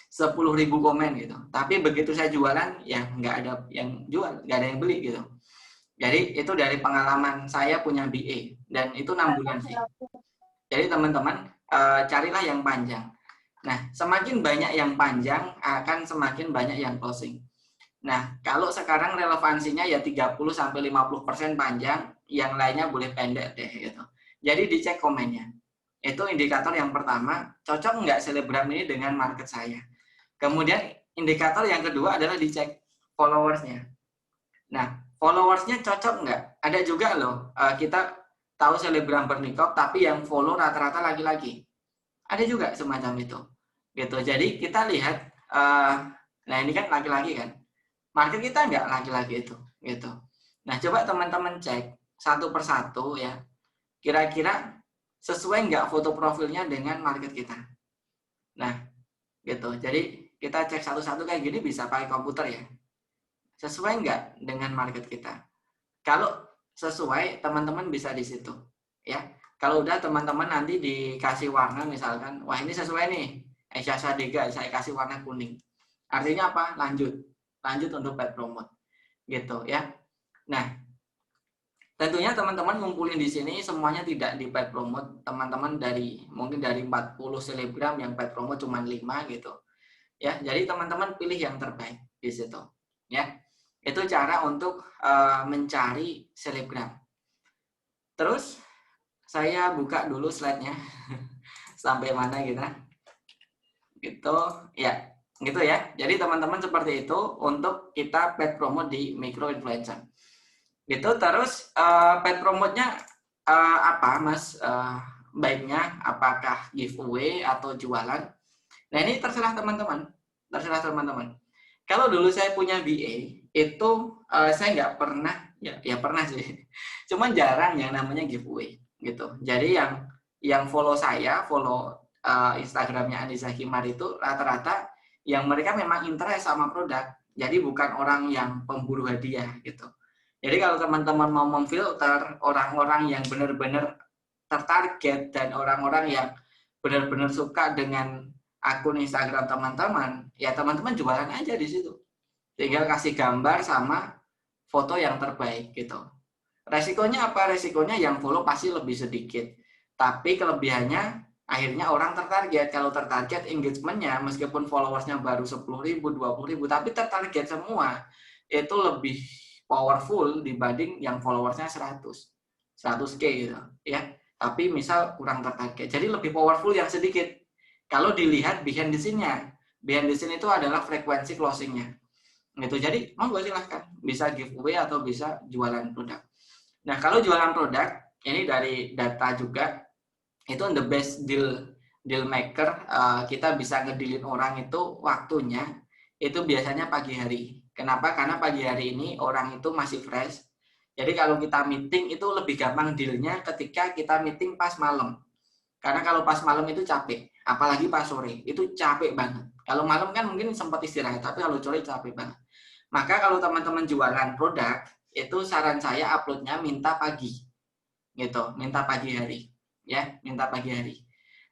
10.000 komen gitu. Tapi begitu saya jualan ya nggak ada yang jual, nggak ada yang beli gitu. Jadi itu dari pengalaman saya punya BA, dan itu 6 bulan sih. Jadi teman-teman carilah yang panjang. Nah, semakin banyak yang panjang akan semakin banyak yang closing. Nah, kalau sekarang relevansinya ya 30-50% panjang, yang lainnya boleh pendek deh gitu. Jadi dicek komennya. Itu indikator yang pertama, cocok nggak selebgram ini dengan market saya. Kemudian indikator yang kedua adalah dicek followersnya. Nah, followersnya cocok nggak? Ada juga loh, kita tahu selebgram bernikah, tapi yang follow rata-rata laki-laki. Ada juga semacam itu, gitu. Jadi kita lihat, nah ini kan laki-laki kan, market kita nggak laki-laki itu, gitu. Nah coba teman-teman cek satu persatu ya, kira-kira sesuai nggak foto profilnya dengan market kita. Nah, gitu. Jadi kita cek satu-satu kayak gini bisa pakai komputer ya. Sesuai nggak dengan market kita? Kalau sesuai, teman-teman bisa di situ, ya. Kalau udah teman-teman nanti dikasih warna misalkan, wah ini sesuai nih, Aisyah Sadega, saya kasih warna kuning. Artinya apa? Lanjut untuk paid promote, gitu ya. Nah, tentunya teman-teman ngumpulin di sini semuanya tidak di paid promote. Teman-teman mungkin dari 40 selebgram yang paid promote cuma 5 gitu. Ya, jadi teman-teman pilih yang terbaik di situ, ya. Itu cara untuk mencari selebgram. Terus saya buka dulu slide-nya sampai mana kita, gitu ya, gitu ya. Jadi teman-teman seperti itu untuk kita paid promote di micro influencer, gitu. Terus paid promote-nya apa, Mas? Baiknya apakah giveaway atau jualan? Nah ini terserah teman-teman, Kalau dulu saya punya BA itu saya nggak pernah, ya pernah sih, cuman jarang yang namanya giveaway. Gitu. Jadi yang follow saya, Instagramnya Anissa Himar itu rata-rata yang mereka memang interest sama produk. Jadi bukan orang yang pemburu hadiah gitu. Jadi kalau teman-teman mau memfilter orang-orang yang benar-benar tertarget dan orang-orang yang benar-benar suka dengan akun Instagram teman-teman, ya teman-teman jualan aja di situ. Tinggal kasih gambar sama foto yang terbaik gitu. Resikonya apa? Resikonya yang follow pasti lebih sedikit. Tapi kelebihannya akhirnya orang tertarget. Kalau tertarget engagement-nya meskipun followersnya baru 10.000, 20.000, tapi tertarget semua, itu lebih powerful dibanding yang followersnya 100K gitu ya. Tapi misal kurang tertarget. Jadi lebih powerful yang sedikit. Kalau dilihat behind the scene-nya. Behind the scene itu adalah frekuensi closing-nya. Gitu. Jadi monggo silahkan. Bisa giveaway atau bisa jualan produk. Nah, kalau jualan produk, ini dari data juga, itu the best deal maker, kita bisa ngedilin orang itu waktunya, itu biasanya pagi hari. Kenapa? Karena pagi hari ini orang itu masih fresh. Jadi kalau kita meeting itu lebih gampang dealnya ketika kita meeting pas malam. Karena kalau pas malam itu capek, apalagi pas sore, itu capek banget. Kalau malam kan mungkin sempat istirahat, tapi kalau sore capek banget. Maka kalau teman-teman jualan produk, itu saran saya uploadnya minta pagi, gitu, minta pagi hari, ya, minta pagi hari.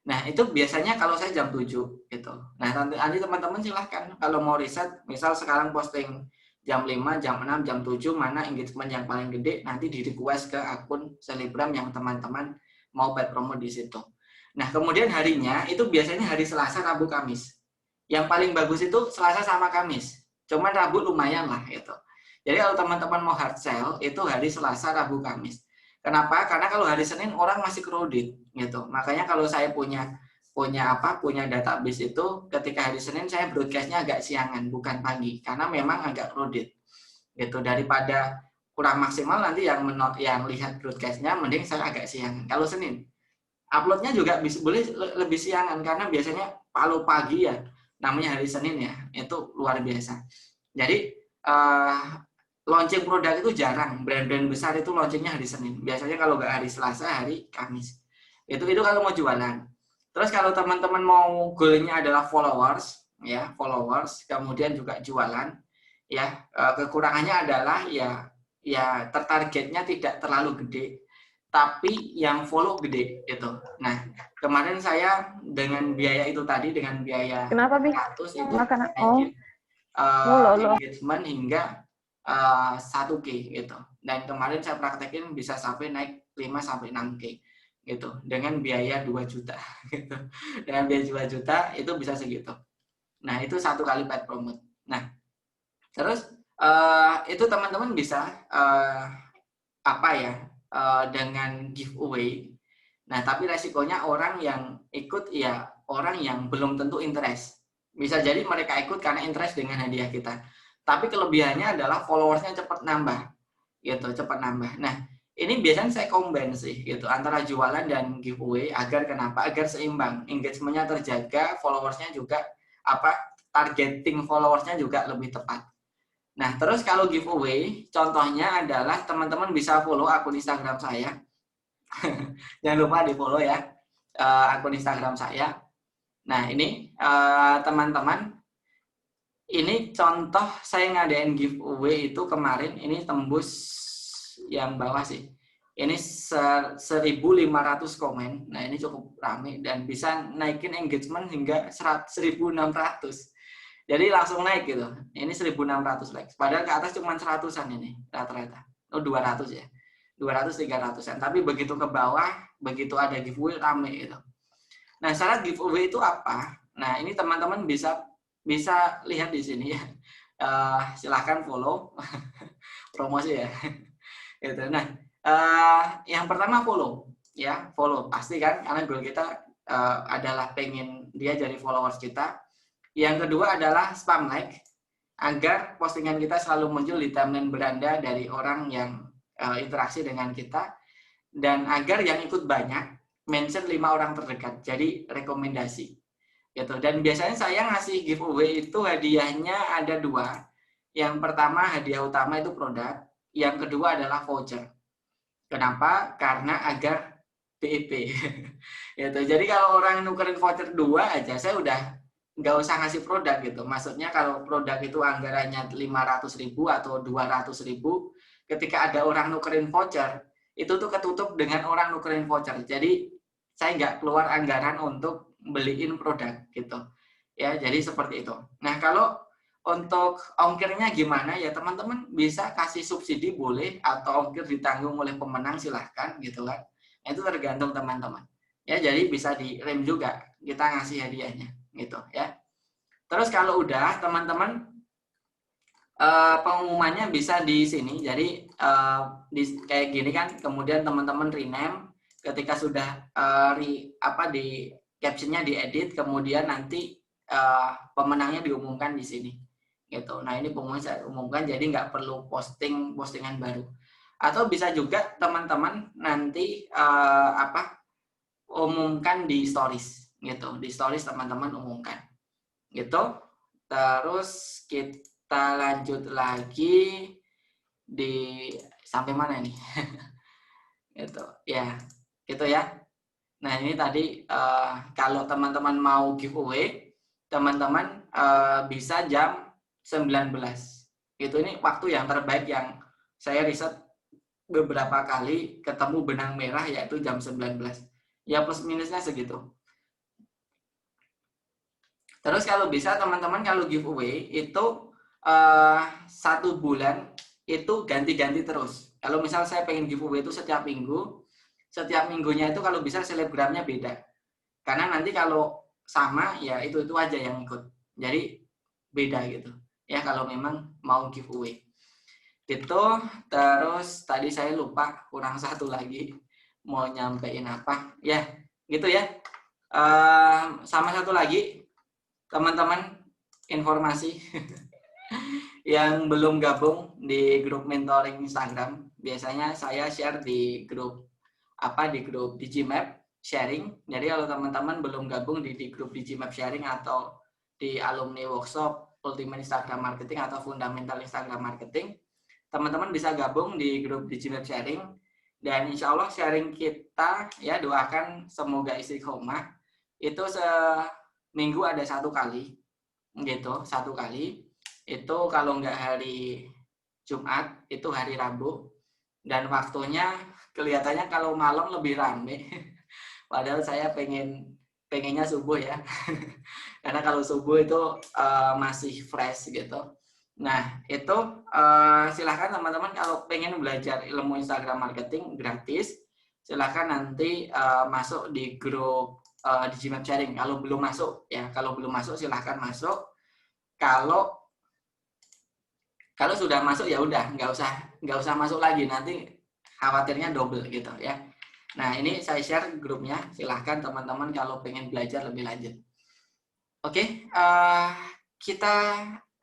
Nah itu biasanya kalau saya jam 7, gitu. Nah nanti teman-teman silahkan kalau mau riset, misal sekarang posting jam 5, jam 6, jam 7, mana engagement yang paling gede, nanti di request ke akun selebgram yang teman-teman mau paid promo di situ. Nah kemudian harinya itu biasanya hari Selasa, Rabu, Kamis. Yang paling bagus itu Selasa sama Kamis. Cuman Rabu lumayan lah gitu. Jadi kalau teman-teman mau hard sell itu hari Selasa, Rabu, Kamis. Kenapa? Karena kalau hari Senin orang masih crowded gitu. Makanya kalau saya punya database itu ketika hari Senin saya broadcastnya agak siangan, bukan pagi, karena memang agak crowded. Gitu. Daripada kurang maksimal nanti yang lihat broadcastnya mending saya agak siangan. Kalau Senin uploadnya juga boleh lebih siangan karena biasanya kalau pagi ya namanya hari Senin ya itu luar biasa. Jadi launching produk itu jarang. Brand-brand besar itu launchingnya hari Senin. Biasanya kalau nggak hari Selasa, hari Kamis. Itu kalau mau jualan. Terus kalau teman-teman mau goalnya adalah followers, ya followers, kemudian juga jualan, ya kekurangannya adalah ya tertargetnya tidak terlalu gede, tapi yang follow gede itu. Nah, kemarin saya dengan biaya itu tadi, dengan biaya Kenapa, Bi? 100 itu Makan. naikin Loh. engagement hingga 1K gitu. Dan kemarin saya praktekin bisa sampai naik 5-6K gitu dengan biaya 2 juta gitu. Dengan biaya 2 juta itu bisa segitu. Nah, itu satu kali paid promote. Nah, terus itu teman-teman bisa dengan giveaway. Nah, tapi resikonya orang yang ikut ya orang yang belum tentu interest. Bisa jadi mereka ikut karena interest dengan hadiah kita. Tapi kelebihannya adalah followersnya cepat nambah. Gitu, cepat nambah. Nah, ini biasanya saya combine sih gitu antara jualan dan giveaway agar kenapa? Agar seimbang, engagementnya terjaga, followersnya juga targeting followersnya juga lebih tepat. Nah, terus kalau giveaway, contohnya adalah teman-teman bisa follow akun Instagram saya. Jangan lupa di follow ya akun Instagram saya. Nah, ini teman-teman, ini contoh saya ngadain giveaway itu kemarin, ini tembus yang bawah sih. Ini 1.500 komen. Nah, ini cukup ramai dan bisa naikin engagement hingga 1.600. Jadi langsung naik gitu. Ini 1.600 likes. Padahal ke atas cuma 100-an ini rata-rata. Oh, 200 ya. 200-300-an. Tapi begitu ke bawah, begitu ada giveaway rame gitu. Nah, syarat giveaway itu apa? Nah, ini teman-teman bisa lihat di sini ya. Silahkan follow. Promosi ya. Gitu. Nah, yang pertama follow ya, follow pasti kan karena goal kita adalah pengen dia jadi followers kita. Yang kedua adalah spam like agar postingan kita selalu muncul di timeline beranda dari orang yang interaksi dengan kita, dan agar yang ikut banyak mention 5 orang terdekat, jadi rekomendasi gitu. Dan biasanya saya ngasih giveaway itu hadiahnya ada 2. Yang pertama hadiah utama itu produk, yang kedua adalah voucher. Kenapa? Karena agar PIP gitu. Jadi kalau orang nukerin voucher 2 aja, saya udah nggak usah ngasih produk gitu. Maksudnya kalau produk itu anggarannya 500.000 atau 200.000, ketika ada orang nukerin voucher, itu tuh ketutup dengan orang nukerin voucher. Jadi saya nggak keluar anggaran untuk beliin produk gitu. Ya, jadi seperti itu. Nah, kalau untuk ongkirnya gimana ya, teman-teman bisa kasih subsidi boleh, atau ongkir ditanggung oleh pemenang silahkan gitu kan. Itu tergantung teman-teman. Ya, jadi bisa direm juga kita ngasih hadiahnya gitu ya. Terus kalau udah teman-teman pengumumannya bisa di sini. Jadi kayak gini kan, kemudian teman-teman rename ketika sudah di captionnya diedit, kemudian nanti pemenangnya diumumkan di sini gitu. Nah, ini pengumuman saya umumkan, jadi nggak perlu postingan baru. Atau bisa juga teman-teman nanti umumkan di stories gitu. Di stories teman-teman umumkan gitu. Terus kita lanjut lagi di sampai mana nih? Gitu ya, gitu ya. Nah, ini tadi kalau teman-teman mau giveaway, teman-teman bisa jam 19. Itu ini waktu yang terbaik yang saya riset beberapa kali ketemu benang merah, yaitu jam 19. Ya, plus minusnya segitu. Terus kalau bisa teman-teman kalau giveaway itu 1 bulan itu ganti-ganti terus. Kalau misal saya pengen giveaway itu setiap minggunya itu kalau bisa selebgramnya beda. Karena nanti kalau sama ya itu aja yang ikut. Jadi beda gitu. Ya kalau memang mau giveaway. Gitu. Terus tadi saya lupa, kurang satu lagi mau nyampein apa. Ya, gitu ya. Sama satu lagi teman-teman informasi yang belum gabung di grup mentoring Instagram, biasanya saya share di grup Digimap sharing. Jadi kalau teman-teman belum gabung di grup Digimap sharing atau di alumni workshop Ultimate Instagram Marketing atau Fundamental Instagram Marketing, teman-teman bisa gabung di grup Digimap Sharing, dan insya Allah sharing kita ya, doakan semoga istiqomah. Itu seminggu ada 1 kali gitu, 1 kali. Itu kalau nggak hari Jumat, itu hari Rabu, dan waktunya kelihatannya kalau malam lebih rame. Padahal saya pengennya subuh ya. Karena kalau subuh itu masih fresh gitu. Nah, itu silahkan teman-teman kalau pengen belajar ilmu Instagram marketing gratis, silahkan nanti masuk di grup Digimap Sharing. Kalau belum masuk ya, kalau belum masuk silahkan masuk. Kalau sudah masuk ya udah, nggak usah masuk lagi, nanti khawatirnya double gitu ya. Nah, ini saya share grupnya, silahkan teman-teman kalau pengen belajar lebih lanjut. Oke, kita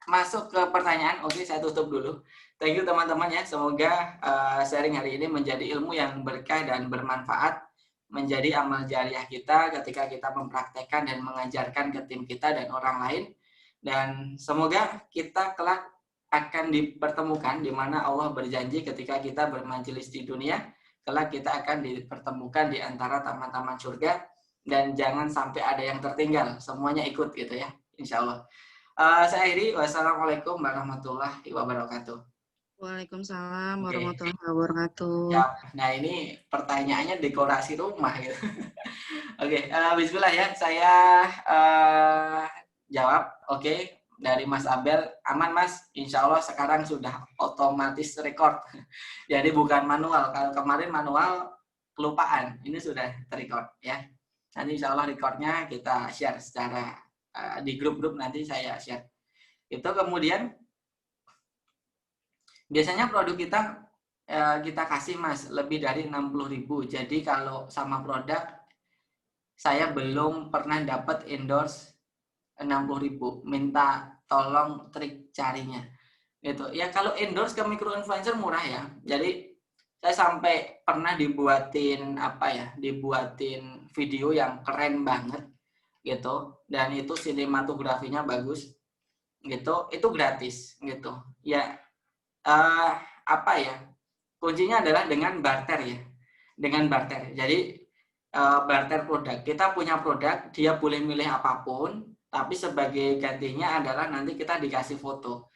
masuk ke pertanyaan. Oke, saya tutup dulu. Thank you teman-teman ya, semoga sharing hari ini menjadi ilmu yang berkah dan bermanfaat, menjadi amal jariah kita ketika kita mempraktekkan dan mengajarkan ke tim kita dan orang lain. Dan semoga kita kelak akan dipertemukan di mana Allah berjanji ketika kita bermajelis di dunia, kelak kita akan dipertemukan di antara taman-taman surga, dan jangan sampai ada yang tertinggal, semuanya ikut gitu ya, insya Allah. Saya akhiri, wassalamualaikum warahmatullahi wabarakatuh. Waalaikumsalam Oke. warahmatullahi wabarakatuh. Ya, nah ini pertanyaannya dekorasi rumah gitu. Oke, bismillah ya, saya jawab. Oke, dari Mas Abel, aman Mas, insya Allah sekarang sudah otomatis record. Jadi bukan manual, kalau kemarin manual kelupaan, ini sudah terrecord ya. Nanti insya Allah recordnya kita share secara di grup-grup, nanti saya share. Itu kemudian biasanya produk kita kasih Mas lebih dari 60.000. Jadi kalau sama produk saya belum pernah dapat endorse 60.000. Minta tolong trik carinya. Gitu. Ya kalau endorse ke micro influencer murah ya. Jadi saya sampai pernah dibuatin dibuatin video yang keren banget gitu, dan itu sinematografinya bagus gitu, itu gratis gitu ya. Kuncinya adalah dengan barter ya, dengan barter. Jadi barter produk, kita punya produk, dia boleh milih apapun, tapi sebagai gantinya adalah nanti kita dikasih foto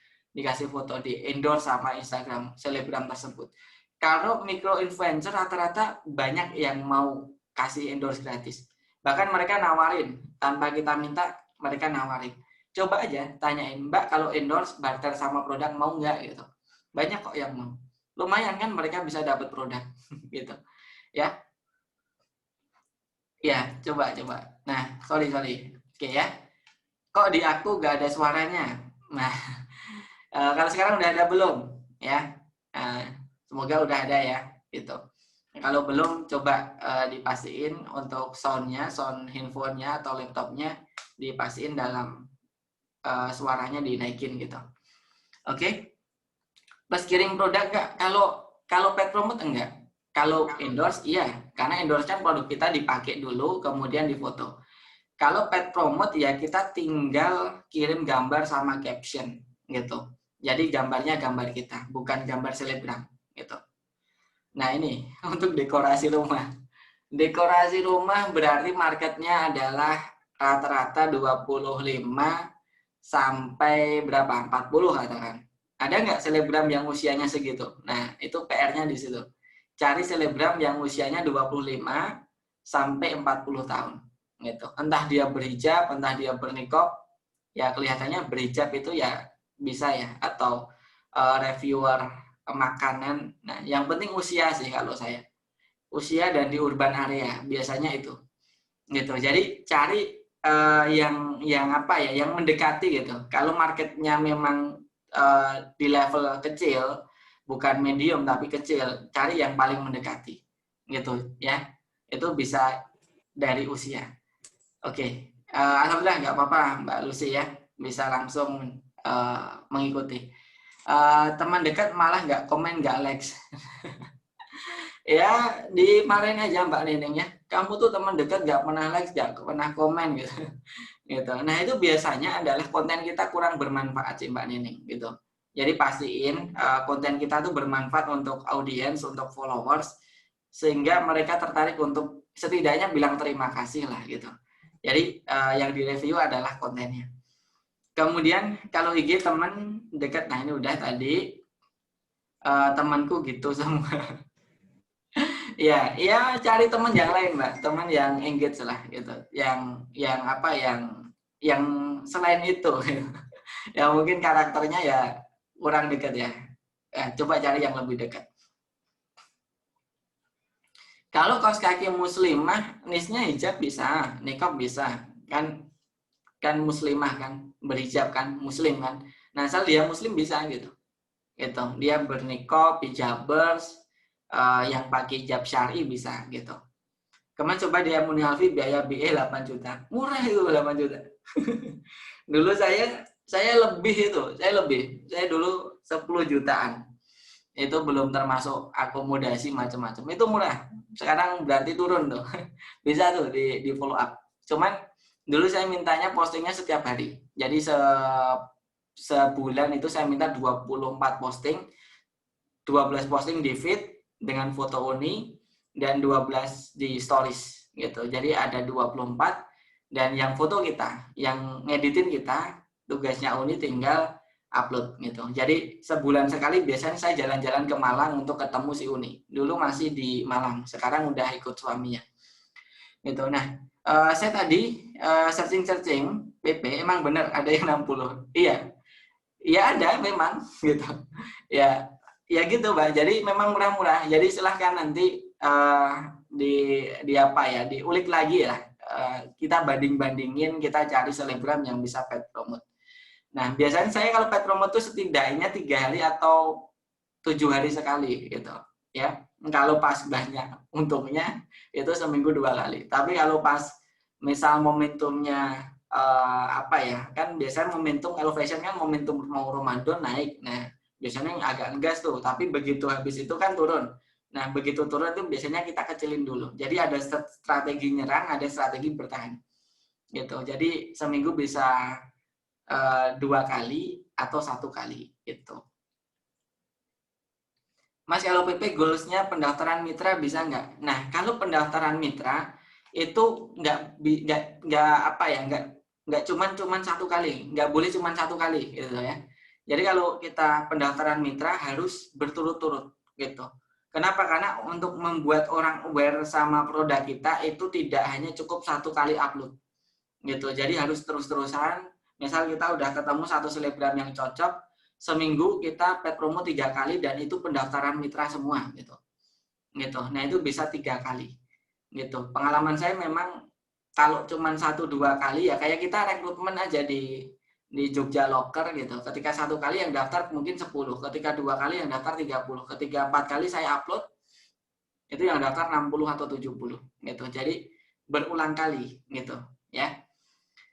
di endorse sama Instagram selebgram tersebut. Kalau micro influencer rata-rata banyak yang mau kasih endorse gratis. Bahkan mereka nawarin, tanpa kita minta, mereka nawarin. Coba aja tanyain, Mbak kalau endorse barter sama produk mau nggak gitu. Banyak kok yang mau. Lumayan kan mereka bisa dapat produk gitu. Ya. Ya, coba. Nah, sorry. Oke ya. Kok di aku nggak ada suaranya? Nah, kalau sekarang udah ada belum? Ya. Semoga udah ada ya, gitu. Kalau belum, coba dipastiin untuk soundnya, sound handphonenya atau laptopnya dipastiin dalam suaranya dinaikin gitu. Oke? Plus kirim produk nggak? Kalau paid promote enggak? Kalau endorse iya, karena endorse kan produk kita dipakai dulu, kemudian difoto. Kalau paid promote ya kita tinggal kirim gambar sama caption gitu. Jadi gambarnya gambar kita, bukan gambar selebgram gitu. Nah ini untuk dekorasi rumah. Dekorasi rumah berarti marketnya adalah rata-rata 25 sampai berapa? 40 katakan. Ada nggak selebgram yang usianya segitu? Nah itu PR-nya di situ. Cari selebgram yang usianya 25 sampai 40 tahun. Gitu. Entah dia berhijab, entah dia berniqab, ya kelihatannya berhijab itu ya bisa ya, atau reviewer makanan. Nah, yang penting usia sih kalau saya. Usia dan di urban area biasanya itu. Gitu. Jadi cari yang mendekati gitu. Kalau marketnya memang di level kecil, bukan medium tapi kecil, cari yang paling mendekati. Gitu ya. Itu bisa dari usia. Oke. Alhamdulillah nggak apa-apa Mbak Lucy ya. Bisa langsung mengikuti. Teman dekat malah nggak komen, nggak likes. Ya dimarahin aja Mbak Nining ya, kamu tuh teman dekat nggak pernah likes, nggak pernah komen gitu. Nah itu biasanya adalah konten kita kurang bermanfaat sih Mbak Nining gitu. Jadi pastiin konten kita tuh bermanfaat untuk audiens, untuk followers, sehingga mereka tertarik untuk setidaknya bilang terima kasih lah gitu. Jadi yang direview adalah kontennya. Kemudian kalau IG teman dekat, nah ini udah tadi temanku gitu semua. Ya cari teman yang lain, Mbak, teman yang engage lah gitu, yang apa, yang selain itu, ya mungkin karakternya ya kurang dekat ya. Coba cari yang lebih dekat. Kalau kaos kaki muslimah, nisnya hijab bisa, niqab bisa, kan muslimah kan, berhijab kan, muslim kan. Nah, asal dia muslim bisa gitu. Gitu. Dia berniqab, hijabers, yang pakai hijab syar'i bisa gitu. Kemarin coba dia Muni Alfi biaya BE 8 juta. Murah itu 8 juta. Dulu saya lebih itu, saya dulu 10 jutaan. Itu belum termasuk akomodasi macam-macam. Itu murah. Sekarang berarti turun tuh. Bisa tuh di follow up. Cuman dulu saya mintanya postingnya setiap hari. Jadi sebulan itu saya minta 24 posting. 12 posting di feed dengan foto Uni dan 12 di stories gitu. Jadi ada 24 dan yang foto kita, yang ngeditin kita, tugasnya Uni tinggal upload gitu. Jadi sebulan sekali biasanya saya jalan-jalan ke Malang untuk ketemu si Uni. Dulu masih di Malang, sekarang udah ikut suaminya. Gitu. Nah, saya tadi searching PP emang bener ada yang 60. Iya. Iya ada memang gitu. Ya gitu, Mbak. Jadi memang murah-murah. Jadi silahkan nanti di apa ya, diulik lagi ya. Kita banding-bandingin, kita cari selebgram yang bisa paid promote. Nah, biasanya saya kalau paid promote itu setidaknya 3 hari atau 7 hari sekali gitu. Ya, kalau pas banyak untungnya itu seminggu 2 kali. Tapi kalau pas misal momentumnya apa ya, kan biasanya momentum kalau fashion kan momentum mau Ramadan naik. Nah, biasanya yang agak ngegas tuh, tapi begitu habis itu kan turun. Nah, begitu turun itu biasanya kita kecilin dulu. Jadi ada strategi nyerang, ada strategi bertahan. Gitu. Jadi seminggu bisa 2 kali atau 1 kali gitu. Mas, kalau PP goals-nya pendaftaran mitra bisa nggak? Nah, kalau pendaftaran mitra itu nggak apa ya, nggak cuman 1 kali, nggak boleh cuman 1 kali gitu ya. Jadi kalau kita pendaftaran mitra harus berturut-turut gitu. Kenapa? Karena untuk membuat orang aware sama produk kita itu tidak hanya cukup 1 kali upload gitu. Jadi harus terus-terusan. Misal kita udah ketemu 1 selebgram yang cocok, seminggu kita paid promo 3 kali dan itu pendaftaran mitra semua gitu. Nah, itu bisa 3 kali. Gitu. Pengalaman saya memang kalau cuma 1-2 kali ya kayak kita rekrutmen aja di Jogja Locker gitu. Ketika 1 kali yang daftar mungkin 10, ketika 2 kali yang daftar 30, ketika 4 kali saya upload itu yang daftar 60 atau 70 gitu. Jadi berulang kali gitu ya.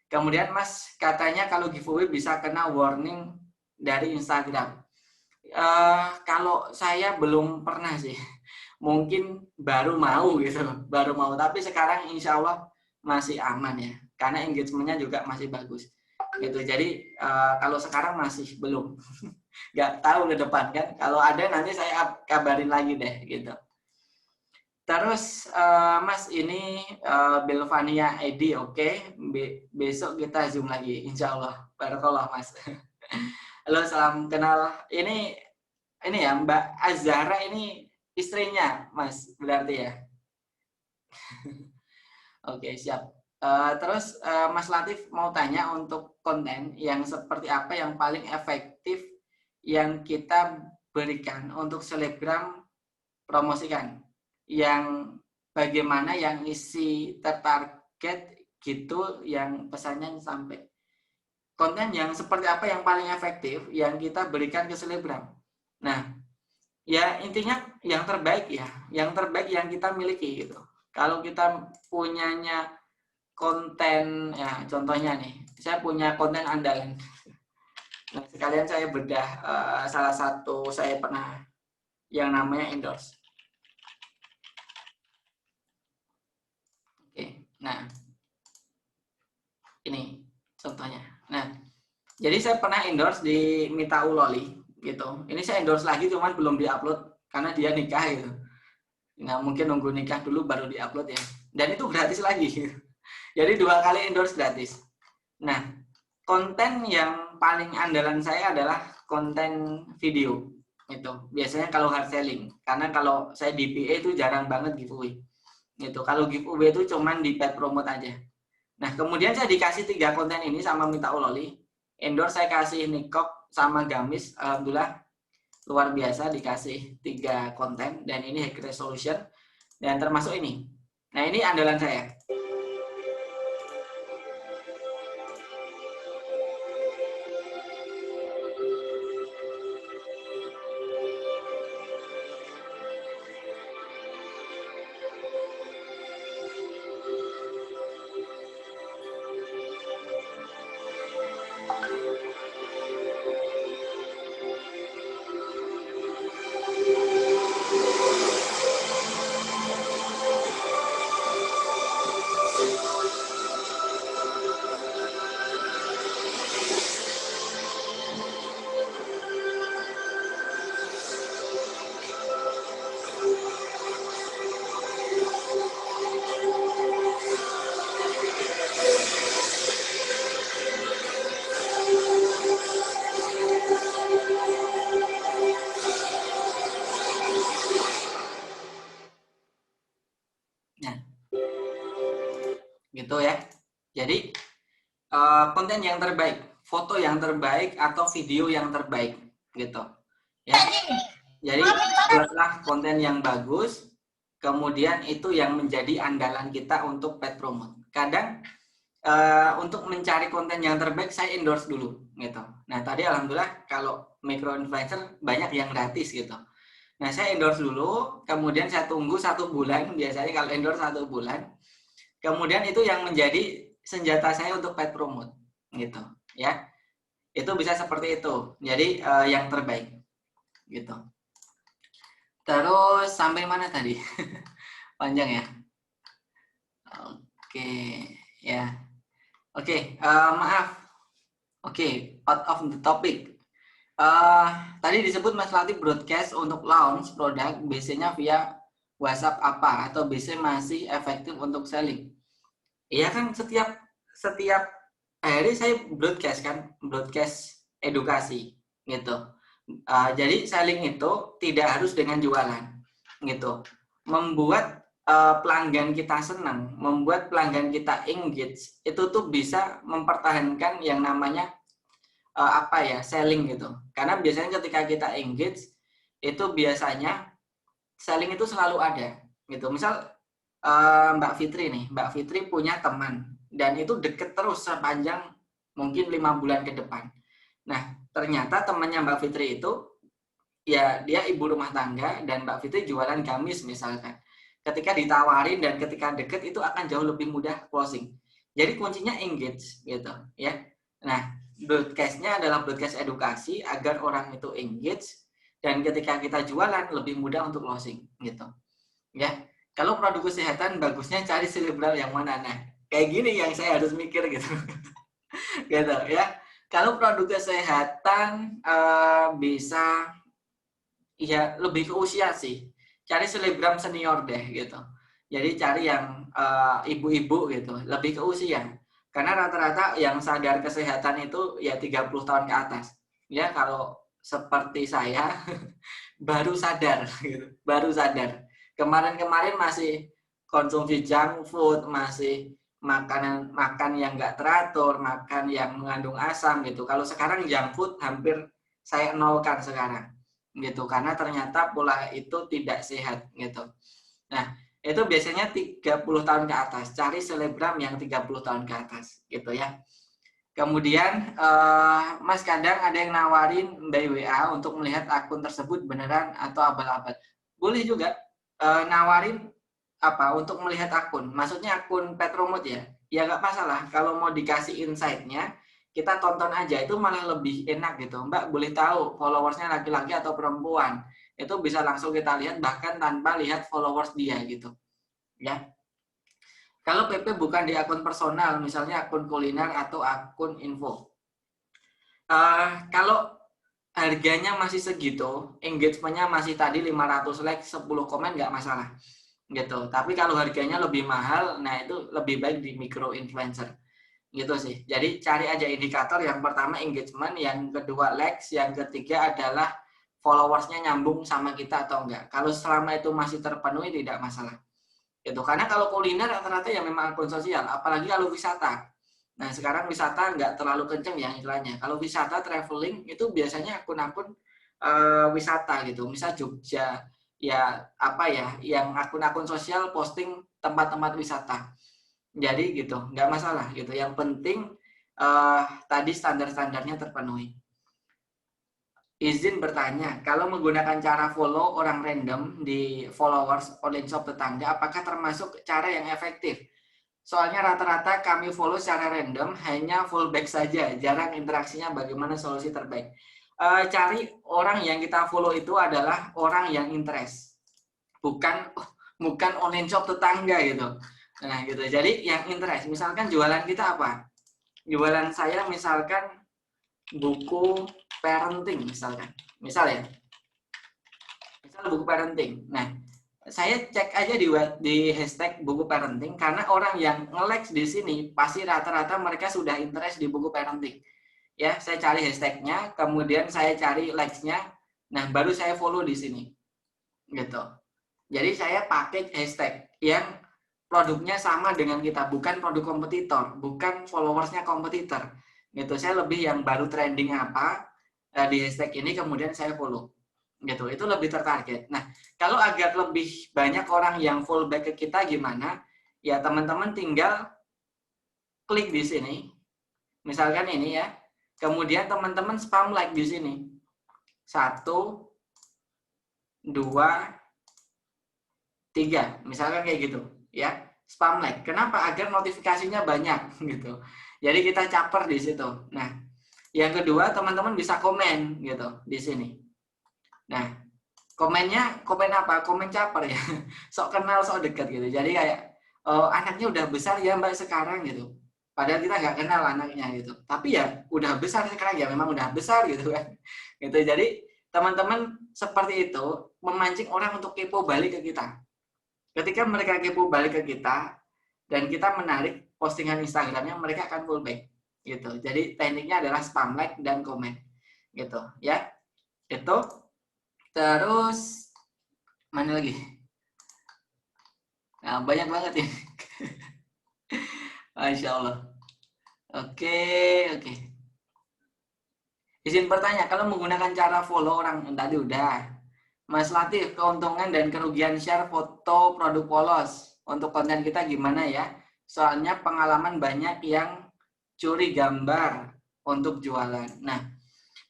Kemudian Mas katanya kalau giveaway bisa kena warning dari Instagram. Kalau saya belum pernah sih, mungkin baru mau gitu, tapi sekarang insya Allah masih aman ya, karena engagementnya juga masih bagus gitu. Jadi kalau sekarang masih belum, nggak tahu ke depan kan. Kalau ada nanti saya kabarin lagi deh gitu. Terus Mas ini Belvania Edi, oke. Besok kita zoom lagi, insya Allah. Barakallah Mas. Halo, salam kenal. Ini ya Mbak Azhara ini istrinya Mas berarti ya. Oke, siap. Terus Mas Latif mau tanya untuk konten yang seperti apa yang paling efektif yang kita berikan untuk selebgram promosikan, yang bagaimana yang isi tertarget gitu, yang pesannya sampai. Konten yang seperti apa yang paling efektif yang kita berikan ke selebgram. Nah, ya intinya yang terbaik ya, yang terbaik yang kita miliki gitu. Kalau kita punyanya konten, ya contohnya nih, saya punya konten andalan. Nah, sekalian saya bedah salah satu saya pernah yang namanya endorse. Oke, nah ini contohnya. Nah, jadi saya pernah endorse di Mita Uloli. gitu. Ini saya endorse lagi cuman belum diupload karena dia nikah gitu. Nah, mungkin nunggu nikah dulu baru diupload ya. Dan itu gratis lagi. Jadi 2 kali endorse gratis. Nah, konten yang paling andalan saya adalah konten video. Itu biasanya kalau hard selling. Karena kalau saya di PA itu jarang banget giveaway. Gitu. Kalau giveaway itu cuman di paid promote aja. Nah, kemudian saya dikasih 3 konten ini sama Minta Uloli. Endorse saya kasih Nikok sama Gamis. Alhamdulillah luar biasa dikasih 3 konten. Dan ini hack resolution. Dan termasuk ini. Nah, ini andalan saya. Gitu ya. Jadi konten yang terbaik, foto yang terbaik atau video yang terbaik gitu. Ya. Jadi buatlah konten yang bagus, kemudian itu yang menjadi andalan kita untuk paid promote. Kadang untuk mencari konten yang terbaik saya endorse dulu gitu. Nah, tadi alhamdulillah kalau micro influencer banyak yang gratis gitu. Nah, saya endorse dulu, kemudian saya tunggu 1 bulan, biasanya kalau endorse 1 bulan. Kemudian itu yang menjadi senjata saya untuk paid promote gitu ya. Itu bisa seperti itu. Jadi yang terbaik gitu. Terus sampai mana tadi? Panjang ya. Oke ya. Oke, maaf. Oke, out of the topic. Tadi disebut Mas Latif broadcast untuk launch produk biasanya via WhatsApp apa atau biasanya masih efektif untuk selling? Iya kan setiap hari saya broadcast kan, broadcast edukasi gitu. Jadi selling itu tidak harus dengan jualan gitu. Membuat pelanggan kita senang, membuat pelanggan kita engage, itu tuh bisa mempertahankan yang namanya selling gitu. Karena biasanya ketika kita engage itu biasanya selling itu selalu ada gitu. Misal Mbak Fitri nih, Mbak Fitri punya teman dan itu deket terus sepanjang mungkin 5 bulan ke depan. Nah, ternyata temannya Mbak Fitri itu ya dia ibu rumah tangga dan Mbak Fitri jualan gamis misalkan. Ketika ditawarin dan ketika deket itu akan jauh lebih mudah closing. Jadi kuncinya engage gitu ya. Nah, broadcast-nya adalah broadcast edukasi agar orang itu engage dan ketika kita jualan lebih mudah untuk closing gitu. Ya. Kalau produk kesehatan bagusnya cari selebgram yang mana? Nah, kayak gini yang saya harus mikir gitu. Gitu ya. Kalau produk kesehatan bisa ya lebih ke usia sih. Cari selebgram senior deh gitu. Jadi cari yang ibu-ibu gitu, lebih ke usia. Karena rata-rata yang sadar kesehatan itu ya 30 tahun ke atas. Ya kalau seperti saya baru sadar gitu, baru sadar. Kemarin-kemarin masih konsumsi junk food, masih makan yang nggak teratur, makan yang mengandung asam gitu. Kalau sekarang junk food hampir saya nolkan sekarang gitu, karena ternyata pola itu tidak sehat gitu. Nah, itu biasanya 30 tahun ke atas. Cari selebgram yang 30 tahun ke atas gitu ya. Kemudian Mas kadang ada yang nawarin by WA untuk melihat akun tersebut beneran atau abal-abal. Boleh juga nawarin untuk melihat akun. Maksudnya akun paid promote ya. Ya nggak masalah. Kalau mau dikasih insight-nya, kita tonton aja. Itu malah lebih enak gitu. Mbak boleh tahu followersnya laki-laki atau perempuan. Itu bisa langsung kita lihat bahkan tanpa lihat followers dia gitu. Ya. Kalau PP bukan di akun personal, misalnya akun kuliner atau akun info. Kalau harganya masih segitu, engagementnya masih tadi 500 like, 10 komen nggak masalah gitu. Tapi kalau harganya lebih mahal, nah itu lebih baik di micro influencer gitu sih. Jadi cari aja indikator, yang pertama engagement, yang kedua likes, yang ketiga adalah followersnya nyambung sama kita atau enggak. Kalau selama itu masih terpenuhi tidak masalah gitu. Karena kalau kuliner rata-rata ya memang akun sosial, apalagi kalau wisata. Nah, sekarang wisata nggak terlalu kenceng ya iklannya. Kalau wisata traveling itu biasanya akun-akun wisata gitu. Misal Jogja, ya apa ya, yang akun-akun sosial posting tempat-tempat wisata. Jadi gitu, nggak masalah gitu. Yang penting tadi standar-standarnya terpenuhi. Izin bertanya, kalau menggunakan cara follow orang random di followers online shop tetangga, apakah termasuk cara yang efektif? Soalnya rata-rata kami follow secara random, hanya full back saja, jarang interaksinya. Bagaimana solusi terbaik? Cari orang yang kita follow itu adalah orang yang interest, bukan online shop tetangga gitu. Nah gitu. Jadi yang interest, misalkan jualan kita apa? Jualan saya misalkan buku parenting misalkan, misal buku parenting. Nah, saya cek aja di hashtag buku parenting, karena orang yang nge-like di sini pasti rata-rata mereka sudah interest di buku parenting. Ya, saya cari hashtagnya, kemudian saya cari likes-nya, nah baru saya follow di sini. Gitu. Jadi saya pakai hashtag yang produknya sama dengan kita, bukan produk kompetitor, bukan followersnya kompetitor. Gitu. Saya lebih yang baru trending apa di hashtag ini, kemudian saya follow. Gitu, itu lebih tertarget. Nah, kalau agar lebih banyak orang yang full back ke kita gimana? Ya teman-teman tinggal klik di sini, misalkan ini ya. Kemudian teman-teman spam like di sini. 1, 2, 3, misalkan kayak gitu, ya. Spam like. Kenapa? Agar notifikasinya banyak gitu. Jadi kita caper di situ. Nah, yang kedua teman-teman bisa komen gitu di sini. Nah, komennya komen apa? Komen caper ya. Sok kenal, sok dekat gitu. Jadi kayak anaknya udah besar ya Mbak sekarang gitu. Padahal kita nggak kenal anaknya gitu. Tapi ya udah besar sekarang ya, memang udah besar gitu kan. Gitu. Jadi teman-teman seperti itu memancing orang untuk kepo balik ke kita. Ketika mereka kepo balik ke kita dan kita menarik postingan Instagramnya, mereka akan full back gitu. Jadi tekniknya adalah spam like dan komen gitu ya. Itu. Terus mana lagi? Nah, banyak banget ya. Masya Allah. Oke. Izin bertanya, kalau menggunakan cara follow orang tadi udah. Mas Latif, keuntungan dan kerugian share foto produk polos untuk konten kita gimana ya? Soalnya pengalaman banyak yang curi gambar untuk jualan. Nah,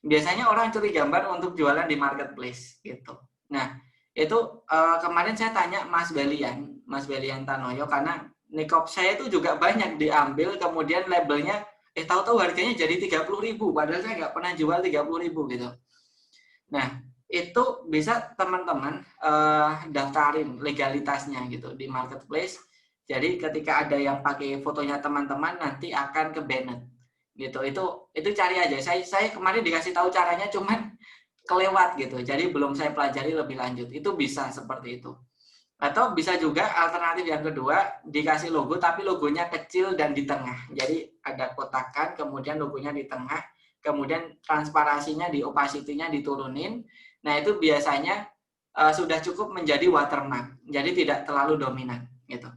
biasanya orang curi gambar untuk jualan di marketplace gitu. Nah, itu kemarin saya tanya Mas Belian Tanoyo, karena nikop saya itu juga banyak diambil, kemudian labelnya tahu-tahu harganya jadi 30.000, padahal saya nggak pernah jual 30.000 gitu. Nah, itu bisa teman-teman daftarin legalitasnya gitu di marketplace. Jadi ketika ada yang pakai fotonya teman-teman nanti akan ke banned gitu. Itu cari aja. Saya kemarin dikasih tahu caranya, cuman kelewat gitu. Jadi belum saya pelajari lebih lanjut. Itu bisa seperti itu. Atau bisa juga alternatif yang kedua, dikasih logo tapi logonya kecil dan di tengah. Jadi ada kotakan, kemudian logonya di tengah, kemudian transparasinya di opacity-nya diturunin. Nah, itu biasanya sudah cukup menjadi watermark. Jadi tidak terlalu dominan gitu.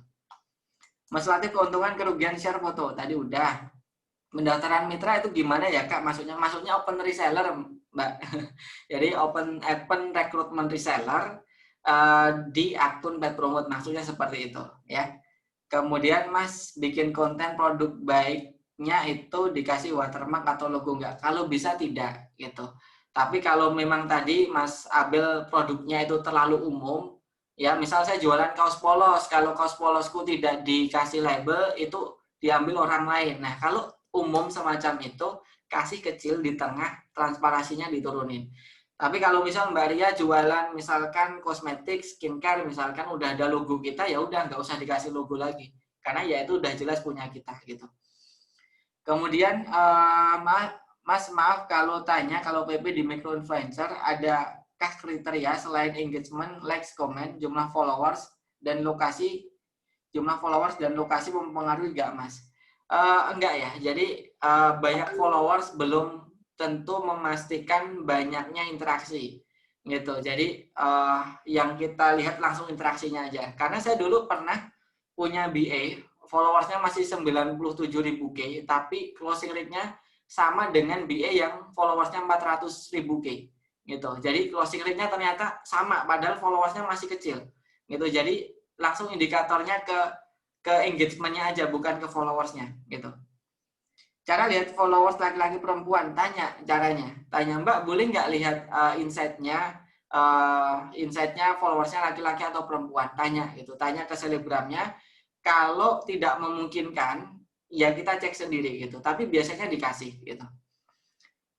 Mas Latif, keuntungan kerugian share foto tadi udah. Pendaftaran mitra itu gimana ya Kak? Maksudnya open reseller Mbak. Jadi open recruitment reseller di akun Pet Promote, maksudnya seperti itu ya. Kemudian Mas bikin konten produk baiknya itu dikasih watermark atau logo enggak? Kalau bisa tidak gitu. Tapi kalau memang tadi Mas Abel produknya itu terlalu umum, ya misal saya jualan kaos polos, kalau kaos polosku tidak dikasih label itu diambil orang lain. Nah, kalau umum semacam itu, kasih kecil di tengah, transparasinya diturunin. Tapi kalau misal Mbak Ria jualan misalkan kosmetik, skincare, misalkan udah ada logo kita, ya udah nggak usah dikasih logo lagi, karena ya itu udah jelas punya kita gitu. Kemudian Mas, maaf kalau tanya, kalau PP di microinfluencer adakah kriteria selain engagement, likes, comment, jumlah followers dan lokasi, mempengaruhi nggak, Mas? Enggak ya. Jadi banyak followers belum tentu memastikan banyaknya interaksi gitu. Jadi yang kita lihat langsung interaksinya aja. Karena saya dulu pernah punya BA, followersnya masih 97.000 K, tapi closing rate-nya sama dengan BA yang followersnya 400.000 K gitu. Jadi closing rate-nya ternyata sama, padahal followersnya masih kecil gitu. Jadi langsung indikatornya ke engagement-nya aja, bukan ke followersnya gitu. Cara lihat followers laki-laki perempuan, tanya caranya. Tanya, Mbak, boleh nggak lihat insight-nya followersnya laki-laki atau perempuan? Tanya gitu. Tanya ke selebgramnya. Kalau tidak memungkinkan, ya kita cek sendiri gitu. Tapi biasanya dikasih gitu.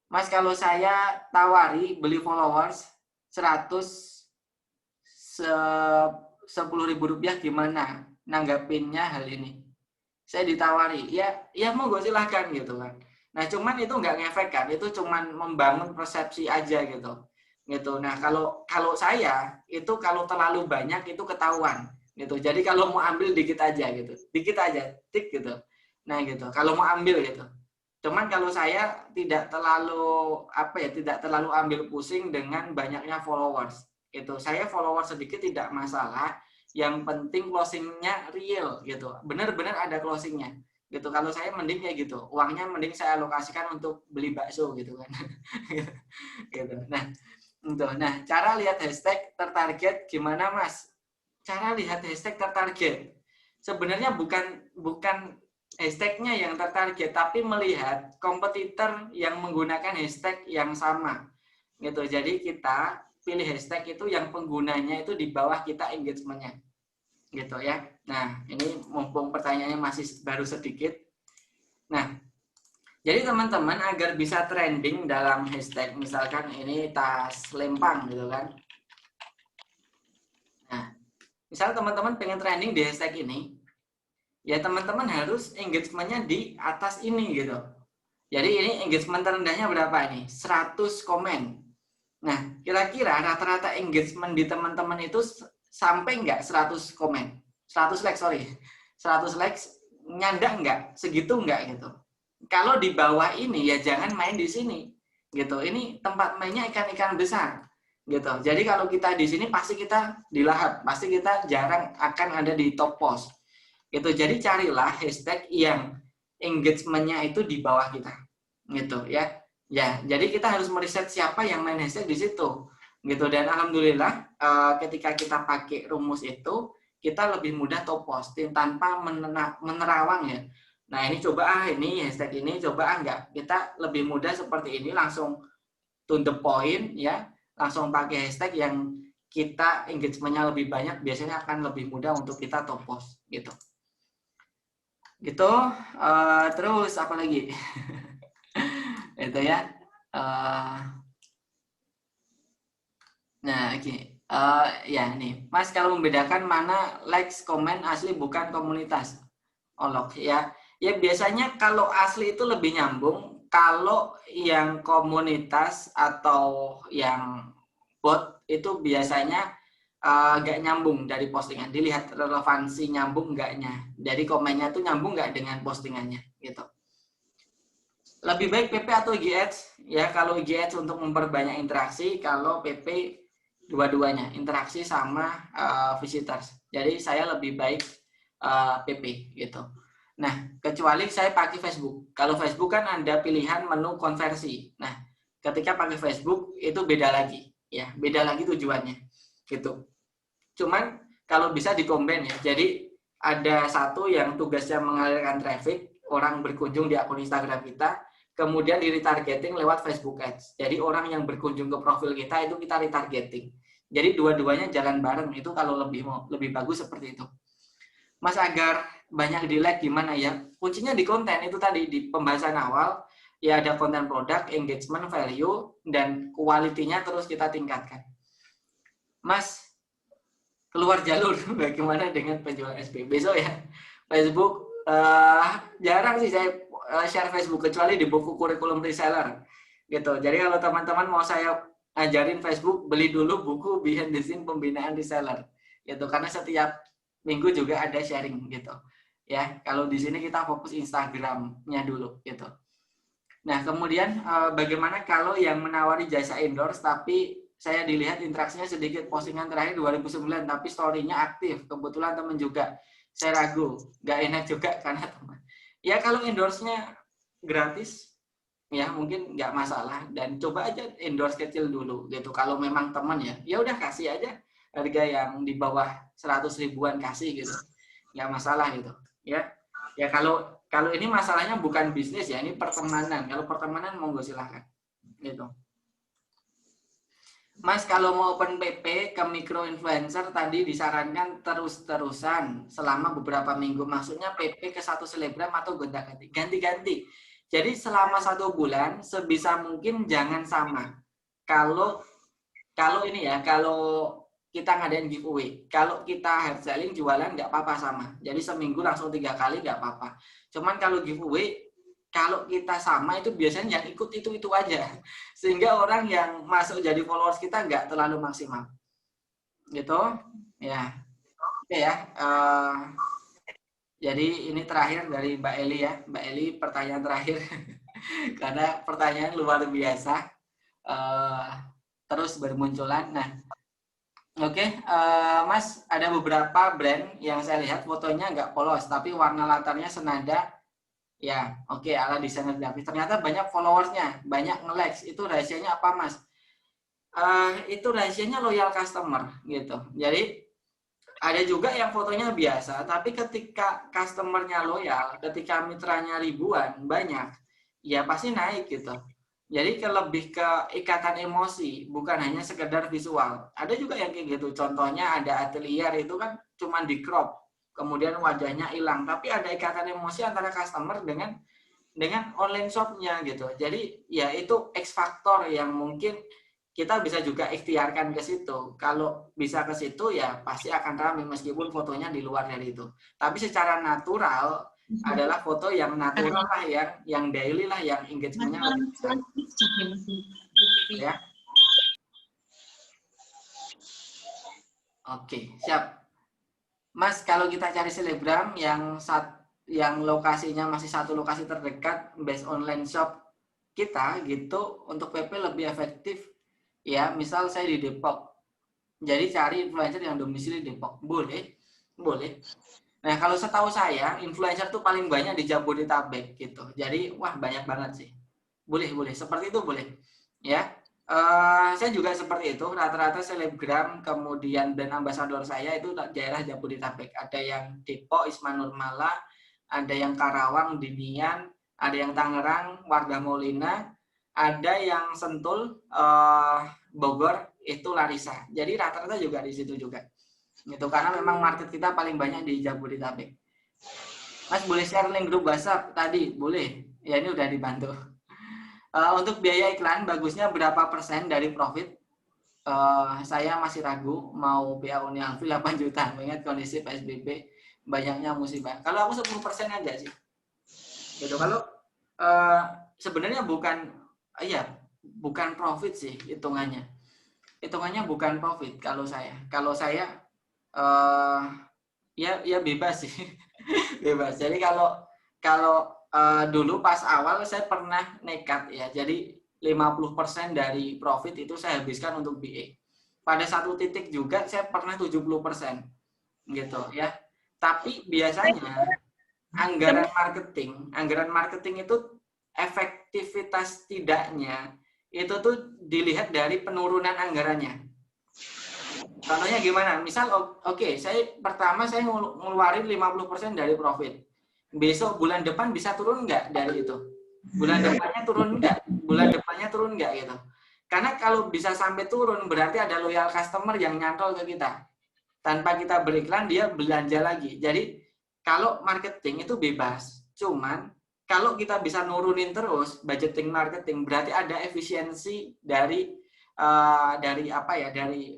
Mas, kalau saya tawari beli followers 10.000 rupiah, gimana nanggapinnya hal ini? Saya ditawari, ya monggo silahkan gitu kan. Nah, cuman itu nggak ngefek kan, itu cuman membangun persepsi aja gitu. Nah, kalau saya itu kalau terlalu banyak itu ketahuan gitu. Jadi kalau mau ambil dikit aja, tik gitu. Nah gitu, kalau mau ambil gitu. Cuman kalau saya tidak terlalu ambil pusing dengan banyaknya followers. Itu saya followers sedikit tidak masalah. Yang penting closingnya real gitu, benar-benar ada closingnya gitu. Kalau saya mending kayak gitu, uangnya mending saya alokasikan untuk beli bakso gitu kan. Gitu. Nah, cara lihat hashtag tertarget gimana, Mas? Cara lihat hashtag tertarget sebenarnya bukan hashtagnya yang tertarget, tapi melihat kompetitor yang menggunakan hashtag yang sama gitu. Jadi kita pilih hashtag itu yang penggunanya itu di bawah kita engagement-nya gitu ya. Nah, ini mumpung pertanyaannya masih baru sedikit. Nah, jadi teman-teman agar bisa trending dalam hashtag, misalkan ini tas lempang gitu kan. Nah, misal teman-teman pengen trending di hashtag ini, ya teman-teman harus engagement-nya di atas ini gitu. Jadi ini engagement terendahnya berapa ini? 100 komen. Nah, kira-kira rata-rata engagement di teman-teman itu sampai nggak 100 komen? 100 likes, sorry. 100 likes nyanda nggak? Segitu nggak gitu. Kalau di bawah ini ya jangan main di sini. Gitu. Ini tempat mainnya ikan-ikan besar. Gitu. Jadi kalau kita di sini pasti kita dilahap, pasti kita jarang akan ada di top post. Gitu. Jadi carilah hashtag yang engagement-nya itu di bawah kita. Gitu ya. Ya, jadi kita harus meriset siapa yang main hashtag di situ, gitu. Dan alhamdulillah ketika kita pakai rumus itu, kita lebih mudah top posting tanpa menerawang ya. Nah ini coba ini hashtag ini coba enggak, kita lebih mudah seperti ini langsung to the point ya, langsung pakai hashtag yang kita engagement-nya lebih banyak, biasanya akan lebih mudah untuk kita top post gitu. Gitu. Terus apa lagi? Itu ya. Nah, oke. Ya nih, Mas, kalau membedakan mana likes, komen asli bukan komunitas. Olok ya. Ya biasanya kalau asli itu lebih nyambung, kalau yang komunitas atau yang bot itu biasanya nggak nyambung dari postingan. Dilihat relevansi nyambung enggaknya. Dari komennya tuh nyambung nggak dengan postingannya gitu. Lebih baik PP atau IG Ads? Ya, kalau IG Ads untuk memperbanyak interaksi, kalau PP dua-duanya, interaksi sama visitors. Jadi saya lebih baik PP gitu. Nah, kecuali saya pakai Facebook. Kalau Facebook kan ada pilihan menu konversi. Nah, ketika pakai Facebook itu beda lagi, ya, beda lagi tujuannya, gitu. Cuman kalau bisa dikombin ya. Jadi ada satu yang tugasnya mengalirkan traffic, orang berkunjung di akun Instagram kita, kemudian di retargeting lewat Facebook Ads. Jadi orang yang berkunjung ke profil kita itu kita retargeting. Jadi dua-duanya jalan bareng, itu kalau lebih bagus seperti itu. Mas, agar banyak di like gimana ya? Kuncinya di konten itu tadi di pembahasan awal, ya ada konten produk, engagement, value, dan quality-nya terus kita tingkatkan. Mas, keluar jalur bagaimana dengan penjualan SP? Besok ya, Facebook jarang sih saya share Facebook kecuali di buku kurikulum reseller gitu. Jadi kalau teman-teman mau saya ajarin Facebook, beli dulu buku Behind the Scene Pembinaan Reseller gitu, karena setiap minggu juga ada sharing gitu ya. Kalau di sini kita fokus Instagramnya dulu gitu. Nah kemudian bagaimana kalau yang menawari jasa endorse tapi saya dilihat interaksinya sedikit, postingan terakhir 2009 tapi story-nya aktif, kebetulan teman juga, saya ragu, nggak enak juga karena teman. Ya kalau endorse-nya gratis ya mungkin nggak masalah, dan coba aja endorse kecil dulu gitu. Kalau memang teman ya udah kasih aja harga yang di bawah 100 ribuan, kasih gitu, nggak masalah gitu ya. Ya kalau ini masalahnya bukan bisnis ya, ini pertemanan. Kalau pertemanan monggo silahkan gitu. Mas, kalau mau open PP ke micro influencer tadi disarankan terus-terusan selama beberapa minggu. Maksudnya PP ke satu selebgram atau gonta-ganti? Ganti-ganti. Jadi selama 1 bulan sebisa mungkin jangan sama. Kalau ini ya, kalau kita ngadain giveaway, kalau kita hard selling jualan nggak apa-apa sama. Jadi seminggu langsung 3 kali nggak apa-apa. Cuman kalau giveaway, kalau kita sama itu biasanya yang ikut itu aja, sehingga orang yang masuk jadi followers kita nggak terlalu maksimal gitu ya. Oke ya, jadi ini terakhir dari Mbak Eli ya. Mbak Eli, pertanyaan terakhir karena pertanyaan luar biasa terus bermunculan. Nah oke, Mas, ada beberapa brand yang saya lihat fotonya nggak polos tapi warna latarnya senada. Ya, oke, ala desainer grafis. Ternyata banyak followersnya, banyak nge-likes. Itu rahasianya apa, Mas? Itu rahasianya loyal customer, gitu. Jadi, ada juga yang fotonya biasa, tapi ketika customernya loyal, ketika mitranya ribuan, banyak, ya pasti naik, gitu. Jadi, lebih ke ikatan emosi, bukan hanya sekedar visual. Ada juga yang kayak gitu. Contohnya ada atelier, itu kan cuma di crop, kemudian wajahnya hilang, tapi ada ikatan emosi antara customer dengan online shopnya gitu. Jadi ya itu X faktor yang mungkin kita bisa juga ikhtiarkan ke situ. Kalau bisa ke situ ya pasti akan ramai meskipun fotonya di luar dari itu. Tapi secara natural adalah foto yang natural lah, yang daily lah, yang engagement-nya lebih besar. Ya. Oke, siap. Mas, kalau kita cari selebgram yang lokasinya masih satu lokasi terdekat base online shop kita gitu, untuk PP lebih efektif ya. Misal saya di Depok, jadi cari influencer yang domisili Depok, boleh. Nah kalau setahu saya influencer tuh paling banyak di Jabodetabek gitu, jadi wah banyak banget sih. Boleh seperti itu, boleh ya. Saya juga seperti itu, rata-rata selebgram kemudian dan ambasador saya itu daerah Jabodetabek. Ada yang Depok, Isma Nurmala, ada yang Karawang, Dinian, ada yang Tangerang, Wardah Maulina, ada yang Sentul, Bogor, itu Larissa. Jadi rata-rata juga di situ juga. Gitu, karena memang market kita paling banyak di Jabodetabek. Mas, boleh share link grup WhatsApp tadi? Boleh. Ya ini udah dibantu. Untuk biaya iklan, bagusnya berapa persen dari profit? Saya masih ragu mau PA Uni Alfi 8 juta, mengingat kondisi PSBB banyaknya musibah. Kalau aku 10% aja sih. Gitu. Kalau sebenarnya bukan profit sih hitungannya. Hitungannya bukan profit kalau saya. Kalau saya ya bebas sih. Bebas. Jadi kalau dulu pas awal saya pernah nekat ya, jadi 50% dari profit itu saya habiskan untuk BA. Pada satu titik juga saya pernah 70% gitu ya. Tapi biasanya anggaran marketing itu efektivitas tidaknya itu tuh dilihat dari penurunan anggarannya. Contohnya gimana? Misal pertama saya ngeluarin 50% dari profit. Besok bulan depan bisa turun nggak dari itu? Bulan depannya turun nggak gitu. Karena kalau bisa sampai turun berarti ada loyal customer yang nyantol ke kita. Tanpa kita beriklan dia belanja lagi. Jadi kalau marketing itu bebas. Cuman kalau kita bisa nurunin terus budgeting marketing berarti ada efisiensi dari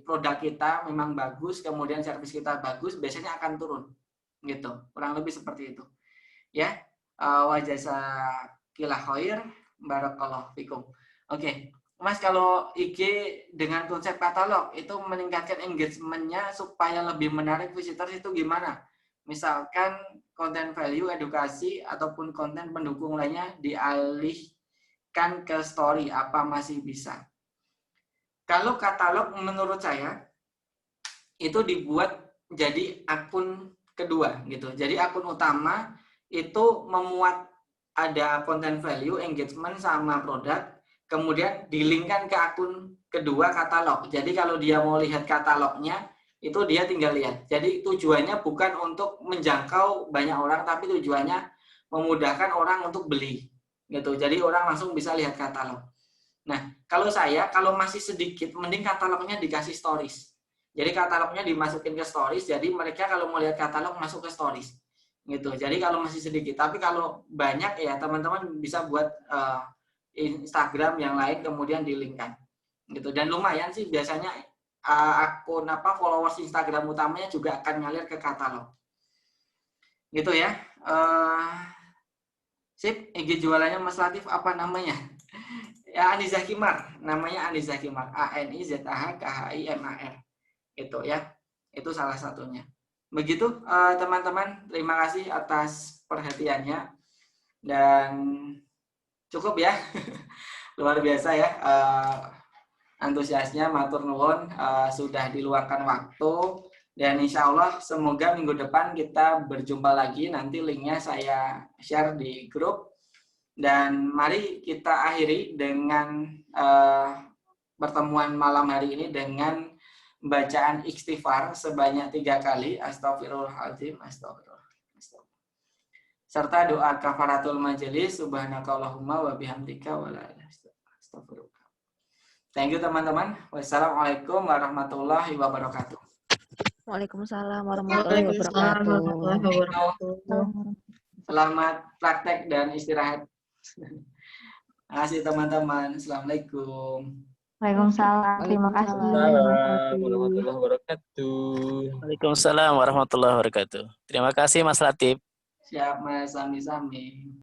produk kita memang bagus, kemudian servis kita bagus, biasanya akan turun gitu. Kurang lebih seperti itu. Ya, Wa jazakillah khair. Barakallahu fikum. Oke. Mas, kalau IG dengan konsep katalog itu meningkatkan engagement-nya supaya lebih menarik visitor itu gimana? Misalkan konten value, edukasi, ataupun konten pendukung lainnya dialihkan ke story, apa masih bisa? Kalau katalog menurut saya itu dibuat jadi akun kedua gitu. Jadi akun utama itu memuat ada konten value, engagement sama produk, kemudian dilingkan ke akun kedua katalog. Jadi kalau dia mau lihat katalognya, itu dia tinggal lihat. Jadi tujuannya bukan untuk menjangkau banyak orang, tapi tujuannya memudahkan orang untuk beli. Gitu. Jadi orang langsung bisa lihat katalog. Nah, kalau masih sedikit, mending katalognya dikasih stories. Jadi katalognya dimasukin ke stories, jadi mereka kalau mau lihat katalog masuk ke stories. Gitu. Jadi kalau masih sedikit, tapi kalau banyak ya teman-teman bisa buat Instagram yang lain kemudian di-link-kan gitu. Dan lumayan sih biasanya akun followers Instagram utamanya juga akan ngalir ke katalog gitu ya. Sip, IG jualannya Mas Latif apa namanya? Ya, Anizah Kimar, namanya Anizah Kimar, ANIZAHKHIMAR gitu ya. Itu salah satunya. Begitu teman-teman, terima kasih atas perhatiannya dan cukup ya. Luar biasa ya antusiasnya, matur nuwun, sudah diluangkan waktu, dan insya Allah semoga minggu depan kita berjumpa lagi. Nanti linknya saya share di grup, dan mari kita akhiri dengan pertemuan malam hari ini dengan bacaan istighfar sebanyak 3 kali. Astagfirullahaladzim, astagfirullah. Serta doa kafaratul majelis, subhanakallahumma wa bihamdika wa la ilaha illa anta astaghfiruka. Thank you teman-teman. Wassalamualaikum warahmatullahi wabarakatuh. Waalaikumsalam warahmatullahi wabarakatuh. Selamat praktek dan istirahat. Terima kasih teman-teman. Assalamualaikum. Waalaikumsalam. Terima kasih. Assalamualaikum warahmatullahi wabarakatuh. Waalaikumsalam warahmatullahi wabarakatuh. Terima kasih Mas Latif. Siap Mas, sami-sami.